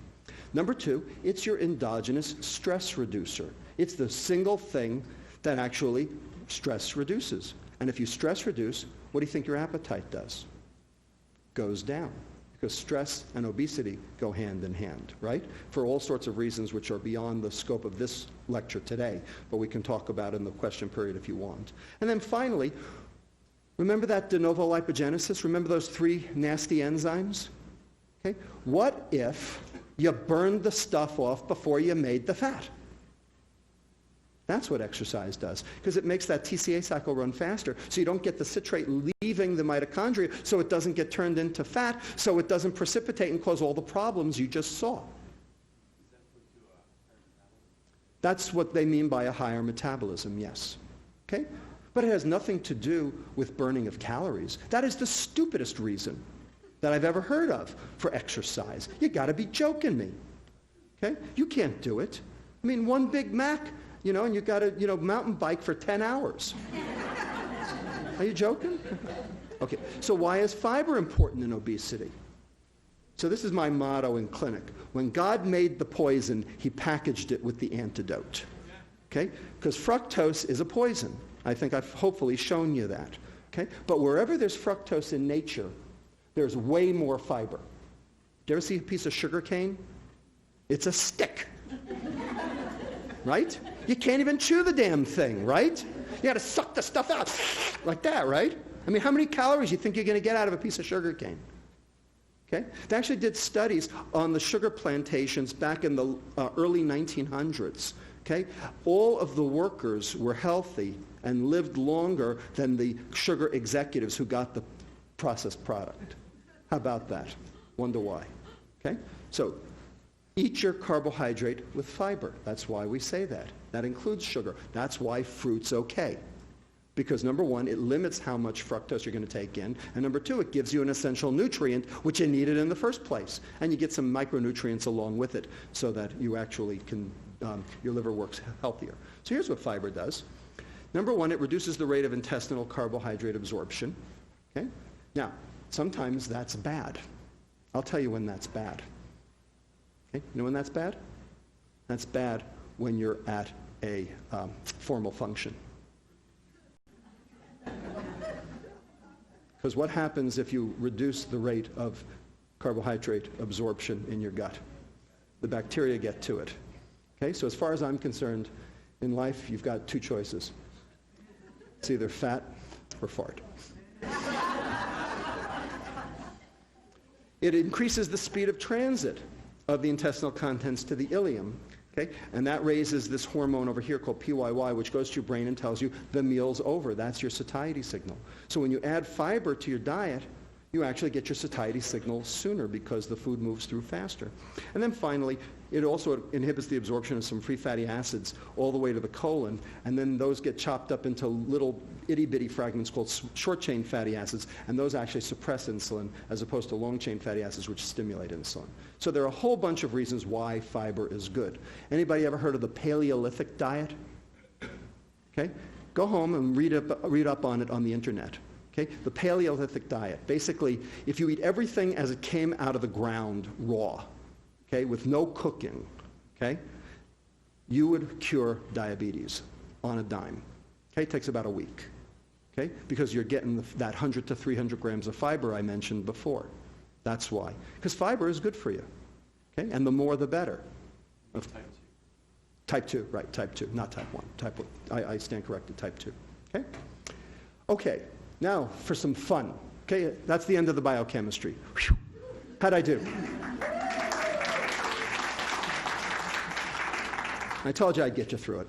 [SPEAKER 2] Number 2, it's your endogenous stress reducer. It's the single thing that actually stress reduces. And if you stress reduce, what do you think your appetite does? Goes down. Because stress and obesity go hand in hand, right? For all sorts of reasons which are beyond the scope of this lecture today, but we can talk about in the question period if you want. And then finally, remember that de novo lipogenesis? Remember those 3 nasty enzymes? Okay? What if you burned the stuff off before you made the fat? That's what exercise does, because it makes that TCA cycle run faster, so you don't get the citrate leaving the mitochondria, so it doesn't get turned into fat, so it doesn't precipitate and cause all the problems you just saw. That's what they mean by a higher metabolism, yes. Okay? But it has nothing to do with burning of calories. That is the stupidest reason that I've ever heard of for exercise. You got to be joking me. Okay? You can't do it. I mean, 1 Big Mac, you know, and you got to, mountain bike for 10 hours. Are you joking? Okay, so why is fiber important in obesity? So this is my motto in clinic. When God made the poison, he packaged it with the antidote. Okay? Because fructose is a poison. I think I've hopefully shown you that. Okay? But wherever there's fructose in nature, there's way more fiber. Do you ever see a piece of sugar cane? It's a stick. Right? You can't even chew the damn thing, right? You got to suck the stuff out like that, right? I mean, how many calories do you think you're going to get out of a piece of sugar cane? Okay? They actually did studies on the sugar plantations back in the early 1900s. Okay? All of the workers were healthy and lived longer than the sugar executives who got the processed product. How about that? Wonder why. Okay? So, eat your carbohydrate with fiber. That's why we say that. That includes sugar. That's why fruit's okay. Because number 1, it limits how much fructose you're going to take in. And number 2, it gives you an essential nutrient, which you needed in the first place. And you get some micronutrients along with it so that you actually can, your liver works healthier. So here's what fiber does. Number 1, it reduces the rate of intestinal carbohydrate absorption. Okay? Now, sometimes that's bad. I'll tell you when that's bad. Okay? You know when that's bad? That's bad when you're at a formal function. Because what happens if you reduce the rate of carbohydrate absorption in your gut? The bacteria get to it. Okay, so as far as I'm concerned, in life you've got two choices. It's either fat or fart. It increases the speed of transit of the intestinal contents to the ileum. Okay? And that raises this hormone over here called PYY, which goes to your brain and tells you the meal's over. That's your satiety signal. So when you add fiber to your diet, you actually get your satiety signal sooner because the food moves through faster. And then finally, it also inhibits the absorption of some free fatty acids all the way to the colon, and then those get chopped up into little itty-bitty fragments called short-chain fatty acids, and those actually suppress insulin as opposed to long-chain fatty acids which stimulate insulin. So there are a whole bunch of reasons why fiber is good. Anybody ever heard of the Paleolithic diet? Okay? Go home and read up on it on the internet. Okay? The Paleolithic diet. Basically, if you eat everything as it came out of the ground raw, okay, with no cooking, okay, you would cure diabetes on a dime. Okay? It takes about a week. Okay? Because you're getting that 100 to 300 grams of fiber I mentioned before. That's why. Because fiber is good for you. Okay? And the more the better. Type 2, right, type 2, not type 1. Type 1. I stand corrected, type 2. Okay? Okay. Now, for some fun. Okay, that's the end of the biochemistry. Whew. How'd I do? I told you I'd get you through it.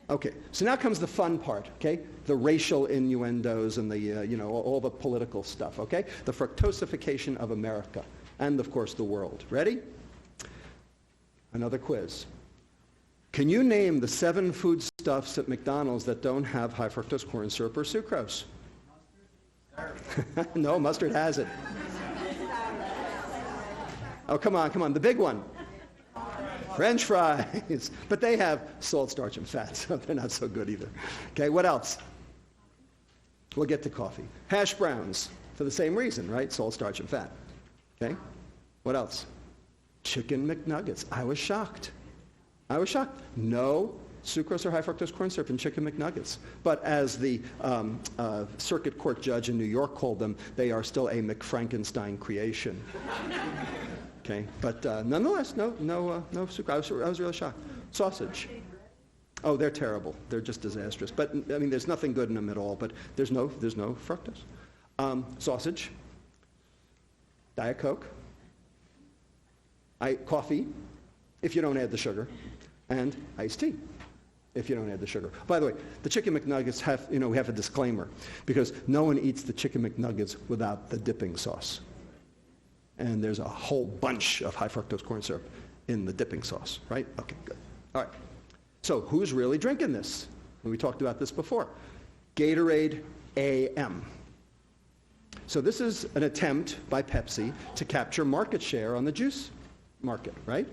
[SPEAKER 2] Okay, so now comes the fun part, okay? The racial innuendos and the, all the political stuff, okay? The fructosification of America and, of course, the world. Ready? Another quiz. Can you name the 7 foodstuffs at McDonald's that don't have high fructose corn syrup or sucrose? No, mustard has it. Oh, come on, the big one. French fries. But they have salt, starch, and fat, so they're not so good either. Okay, what else? We'll get to coffee. Hash browns, for the same reason, right? Salt, starch, and fat. Okay, what else? Chicken McNuggets. I was shocked. No sucrose or high fructose corn syrup in chicken McNuggets. But as the circuit court judge in New York called them, they are still a McFrankenstein creation. Okay, but nonetheless, no sucrose. I was really shocked. Sausage. Oh, they're terrible. They're just disastrous. But I mean, there's nothing good in them at all. But there's no fructose. Sausage. Diet Coke. Coffee, if you don't add the sugar, and iced tea, if you don't add the sugar. By the way, the chicken McNuggets have, we have a disclaimer, because no one eats the chicken McNuggets without the dipping sauce. And there's a whole bunch of high fructose corn syrup in the dipping sauce, right? Okay, good. All right. So who's really drinking this? We talked about this before. Gatorade AM. So this is an attempt by Pepsi to capture market share on the juice market, right?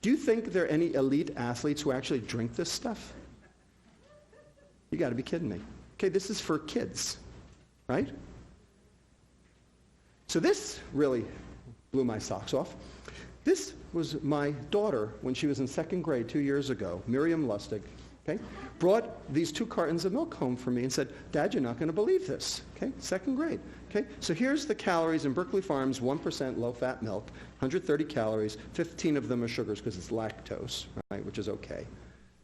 [SPEAKER 2] Do you think there are any elite athletes who actually drink this stuff? You got to be kidding me. Okay, this is for kids, right? So this really blew my socks off. This was my daughter when she was in 2nd grade 2 years ago, Miriam Lustig, okay? Brought these 2 cartons of milk home for me and said, Dad, you're not going to believe this, okay? 2nd grade, okay? So here's the calories in Berkeley Farms 1% low-fat milk, 130 calories, 15 of them are sugars because it's lactose, right, which is okay.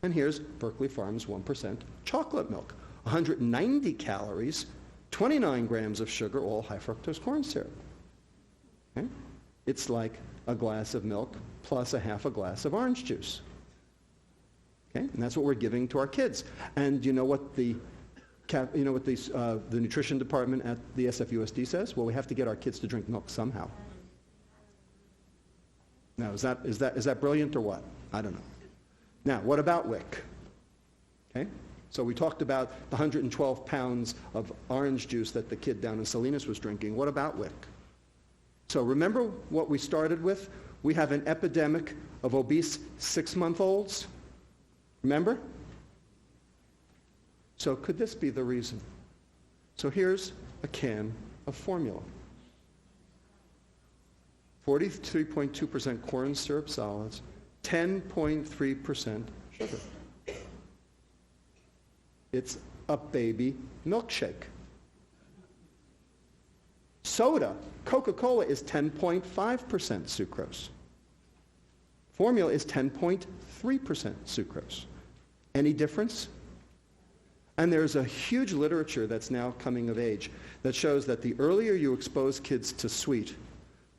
[SPEAKER 2] And here's Berkeley Farms 1% chocolate milk, 190 calories, 29 grams of sugar, all high fructose corn syrup. Okay? It's like a glass of milk plus a half a glass of orange juice. Okay? And that's what we're giving to our kids. And you know what the nutrition department at the SFUSD says? Well, we have to get our kids to drink milk somehow. Now, is that brilliant or what? I don't know. Now, what about WIC? Okay? So we talked about the 112 pounds of orange juice that the kid down in Salinas was drinking. What about WIC? So remember what we started with? We have an epidemic of obese 6-month-olds. Remember? So could this be the reason? So here's a can of formula. 43.2% corn syrup solids, 10.3% sugar. It's a baby milkshake. Soda, Coca-Cola, is 10.5% sucrose. Formula is 10.3% sucrose. Any difference? And there's a huge literature that's now coming of age that shows that the earlier you expose kids to sweet,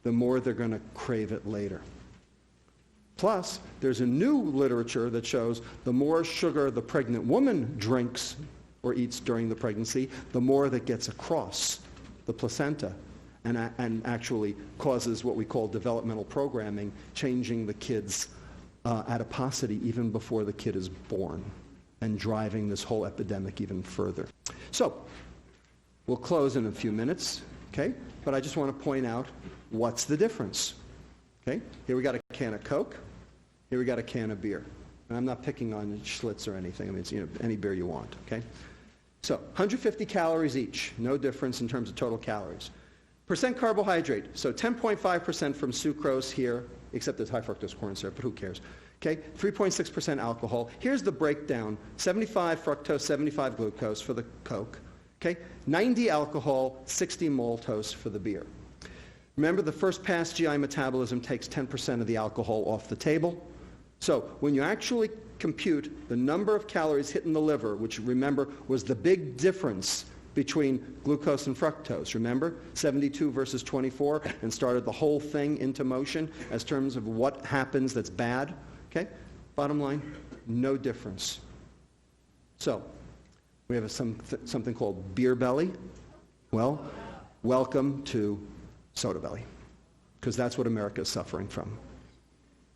[SPEAKER 2] the more they're going to crave it later. Plus, there's a new literature that shows the more sugar the pregnant woman drinks or eats during the pregnancy, the more that gets across the placenta and actually causes what we call developmental programming, changing the kid's adiposity even before the kid is born and driving this whole epidemic even further. So, we'll close in a few minutes, okay? But I just want to point out what's the difference, okay? Here we got a can of Coke. Here we got a can of beer. And I'm not picking on Schlitz or anything. I mean, it's, any beer you want, okay? So, 150 calories each. No difference in terms of total calories. Percent carbohydrate. So 10.5% from sucrose here, except it's high fructose corn syrup, but who cares? Okay, 3.6% alcohol. Here's the breakdown. 75 fructose, 75 glucose for the Coke. Okay, 90 alcohol, 60 maltose for the beer. Remember, the first pass GI metabolism takes 10% of the alcohol off the table. So when you actually compute the number of calories hitting the liver, which remember was the big difference between glucose and fructose, remember? 72 versus 24, and started the whole thing into motion as terms of what happens that's bad. Okay? Bottom line, no difference. So, we have something called beer belly. Well, welcome to soda belly, because that's what America is suffering from.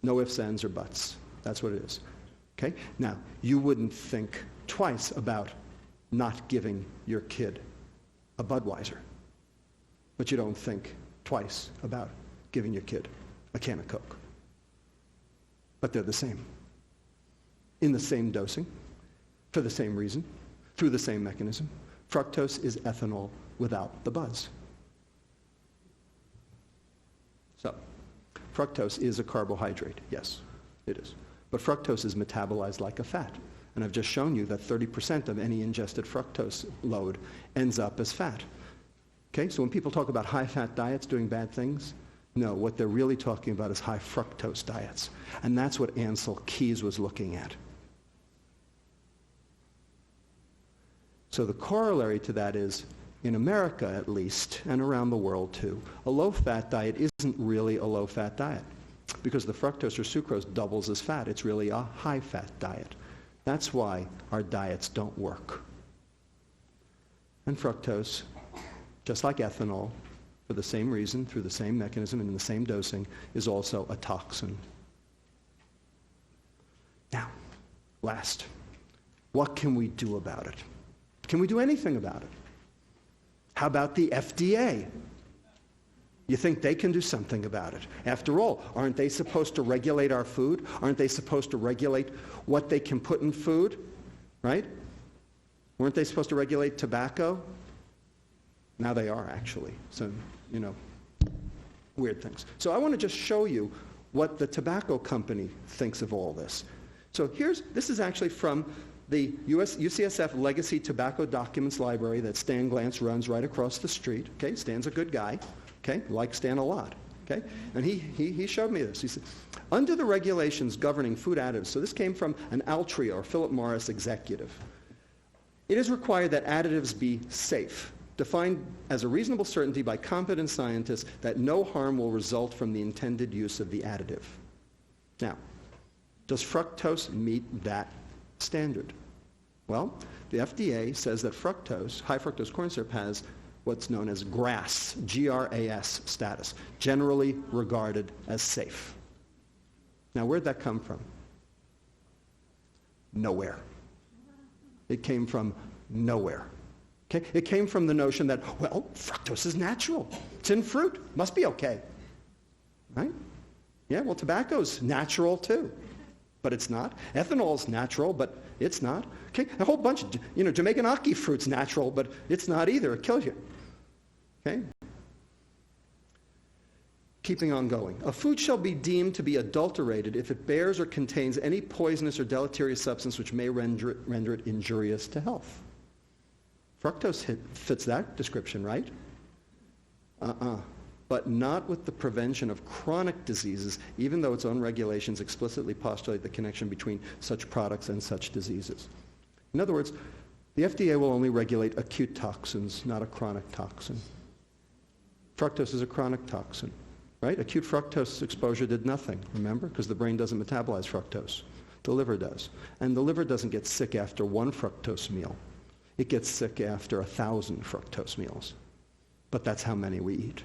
[SPEAKER 2] No ifs, ands, or buts. That's what it is. Okay? Now, you wouldn't think twice about not giving your kid a Budweiser, but you don't think twice about giving your kid a can of Coke. But they're the same, in the same dosing, for the same reason, through the same mechanism. Fructose is ethanol without the buzz. So, fructose is a carbohydrate, yes, it is. But fructose is metabolized like a fat. And I've just shown you that 30% of any ingested fructose load ends up as fat. Okay, so when people talk about high-fat diets doing bad things, no, what they're really talking about is high fructose diets. And that's what Ansel Keys was looking at. So the corollary to that is, in America at least, and around the world too, a low-fat diet isn't really a low-fat diet, because the fructose or sucrose doubles as fat. It's really a high-fat diet. That's why our diets don't work. And fructose, just like ethanol, for the same reason, through the same mechanism and in the same dosing, is also a toxin. Now, last, what can we do about it? Can we do anything about it? How about the FDA? You think they can do something about it? After all, aren't they supposed to regulate our food? Aren't they supposed to regulate what they can put in food? Right? Weren't they supposed to regulate tobacco? Now they are, actually. So, weird things. So I want to just show you what the tobacco company thinks of all this. So this is actually from the UCSF Legacy Tobacco Documents Library that Stan Glantz runs right across the street. Okay, Stan's a good guy. Okay, like Stan a lot. Okay, and he showed me this. He said, under the regulations governing food additives, so this came from an Altria or Philip Morris executive, it is required that additives be safe, defined as a reasonable certainty by competent scientists that no harm will result from the intended use of the additive. Now, does fructose meet that standard? Well, the FDA says that fructose, high fructose corn syrup, has what's known as GRAS, G-R-A-S status, generally regarded as safe. Now, where'd that come from? Nowhere. It came from nowhere. Okay? It came from the notion that, well, fructose is natural. It's in fruit. Must be okay. Right? Yeah, well, tobacco's natural too. But it's not. Ethanol's natural, but it's not. Okay? A whole bunch of, Jamaican ackee fruit's natural, but it's not either. It kills you. Okay? keeping on going. A food shall be deemed to be adulterated if it bears or contains any poisonous or deleterious substance which may render it injurious to health. Fructose fits that description, right? But not with the prevention of chronic diseases, even though its own regulations explicitly postulate the connection between such products and such diseases. In other words, the FDA will only regulate acute toxins, not a chronic toxin. Fructose is a chronic toxin, right? Acute fructose exposure did nothing, remember? Because the brain doesn't metabolize fructose. The liver does. And the liver doesn't get sick after one fructose meal. It gets sick after 1,000 fructose meals. But that's how many we eat.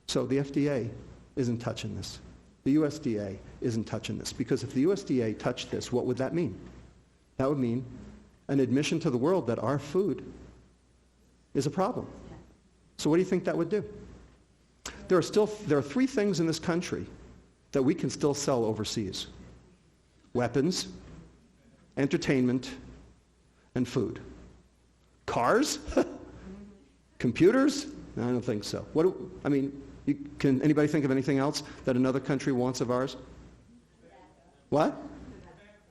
[SPEAKER 2] So the FDA isn't touching this. The USDA isn't touching this. Because if the USDA touched this, what would that mean? That would mean an admission to the world that our food is a problem. So what do you think that would do? There are 3 things in this country that we can still sell overseas. Weapons, entertainment, and food. Cars? Computers? No, I don't think so. Can anybody think of anything else that another country wants of ours? What?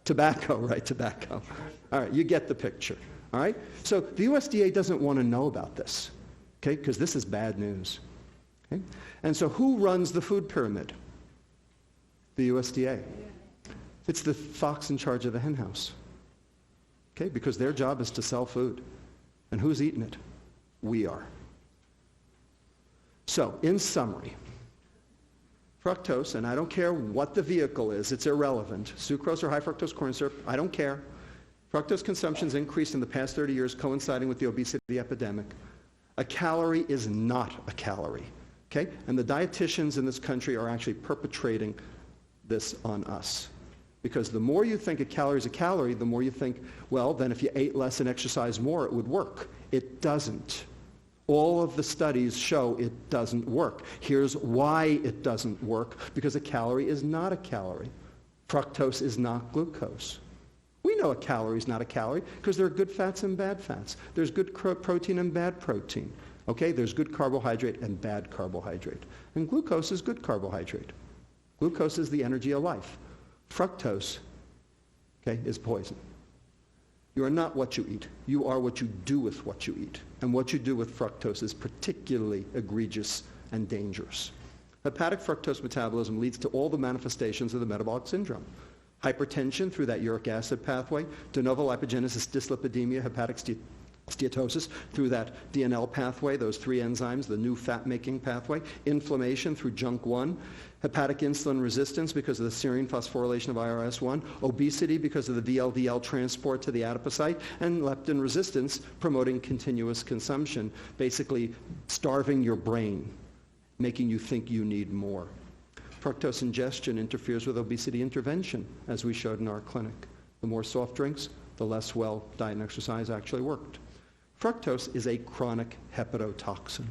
[SPEAKER 2] Tobacco, right, tobacco. All right, you get the picture. All right? So the USDA doesn't want to know about this, okay, because this is bad news. Okay? And so who runs the food pyramid? The USDA. It's the fox in charge of the hen house, okay, because their job is to sell food. And who's eating it? We are. So, in summary, fructose, and I don't care what the vehicle is, it's irrelevant. Sucrose or high fructose corn syrup, I don't care. Fructose consumption's increased in the past 30 years, coinciding with the obesity epidemic. A calorie is not a calorie, okay? And the dietitians in this country are actually perpetrating this on us. Because the more you think a calorie is a calorie, the more you think, well, then if you ate less and exercised more, it would work. It doesn't. All of the studies show it doesn't work. Here's why it doesn't work, because a calorie is not a calorie. Fructose is not glucose. We know a calorie is not a calorie because there are good fats and bad fats. There's good protein and bad protein. Okay, there's good carbohydrate and bad carbohydrate. And glucose is good carbohydrate. Glucose is the energy of life. Fructose, okay, is poison. You are not what you eat. You are what you do with what you eat. And what you do with fructose is particularly egregious and dangerous. Hepatic fructose metabolism leads to all the manifestations of the metabolic syndrome. Hypertension through that uric acid pathway, de novo lipogenesis dyslipidemia, hepatic steatosis through that DNL pathway, those 3 enzymes, the new fat-making pathway, inflammation through JUNK1, hepatic insulin resistance because of the serine phosphorylation of IRS1, obesity because of the VLDL transport to the adipocyte, and leptin resistance promoting continuous consumption, basically starving your brain, making you think you need more. Fructose ingestion interferes with obesity intervention, as we showed in our clinic. The more soft drinks, the less well diet and exercise actually worked. Fructose is a chronic hepatotoxin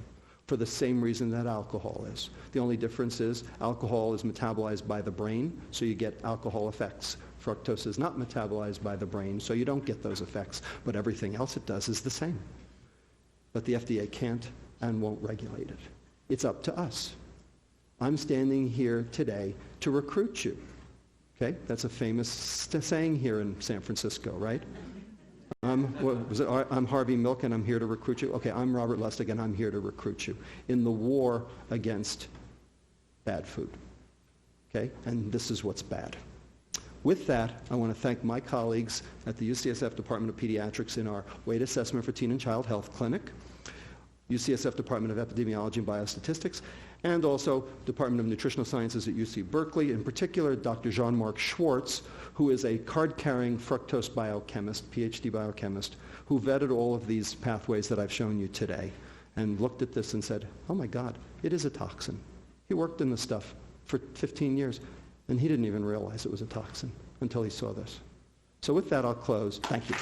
[SPEAKER 2] for the same reason that alcohol is. The only difference is alcohol is metabolized by the brain, so you get alcohol effects. Fructose is not metabolized by the brain, so you don't get those effects, but everything else it does is the same. But the FDA can't and won't regulate it. It's up to us. I'm standing here today to recruit you. Okay? That's a famous saying here in San Francisco, right? I'm Harvey Milk and I'm here to recruit you. Okay, I'm Robert Lustig and I'm here to recruit you in the war against bad food. Okay? And this is what's bad. With that, I want to thank my colleagues at the UCSF Department of Pediatrics in our Weight Assessment for Teen and Child Health Clinic, UCSF Department of Epidemiology and Biostatistics, and also Department of Nutritional Sciences at UC Berkeley, in particular Dr. Jean-Marc Schwartz, who is a card-carrying fructose biochemist, PhD biochemist, who vetted all of these pathways that I've shown you today and looked at this and said, oh my God, it is a toxin. He worked in this stuff for 15 years, and he didn't even realize it was a toxin until he saw this. So with that, I'll close. Thank you.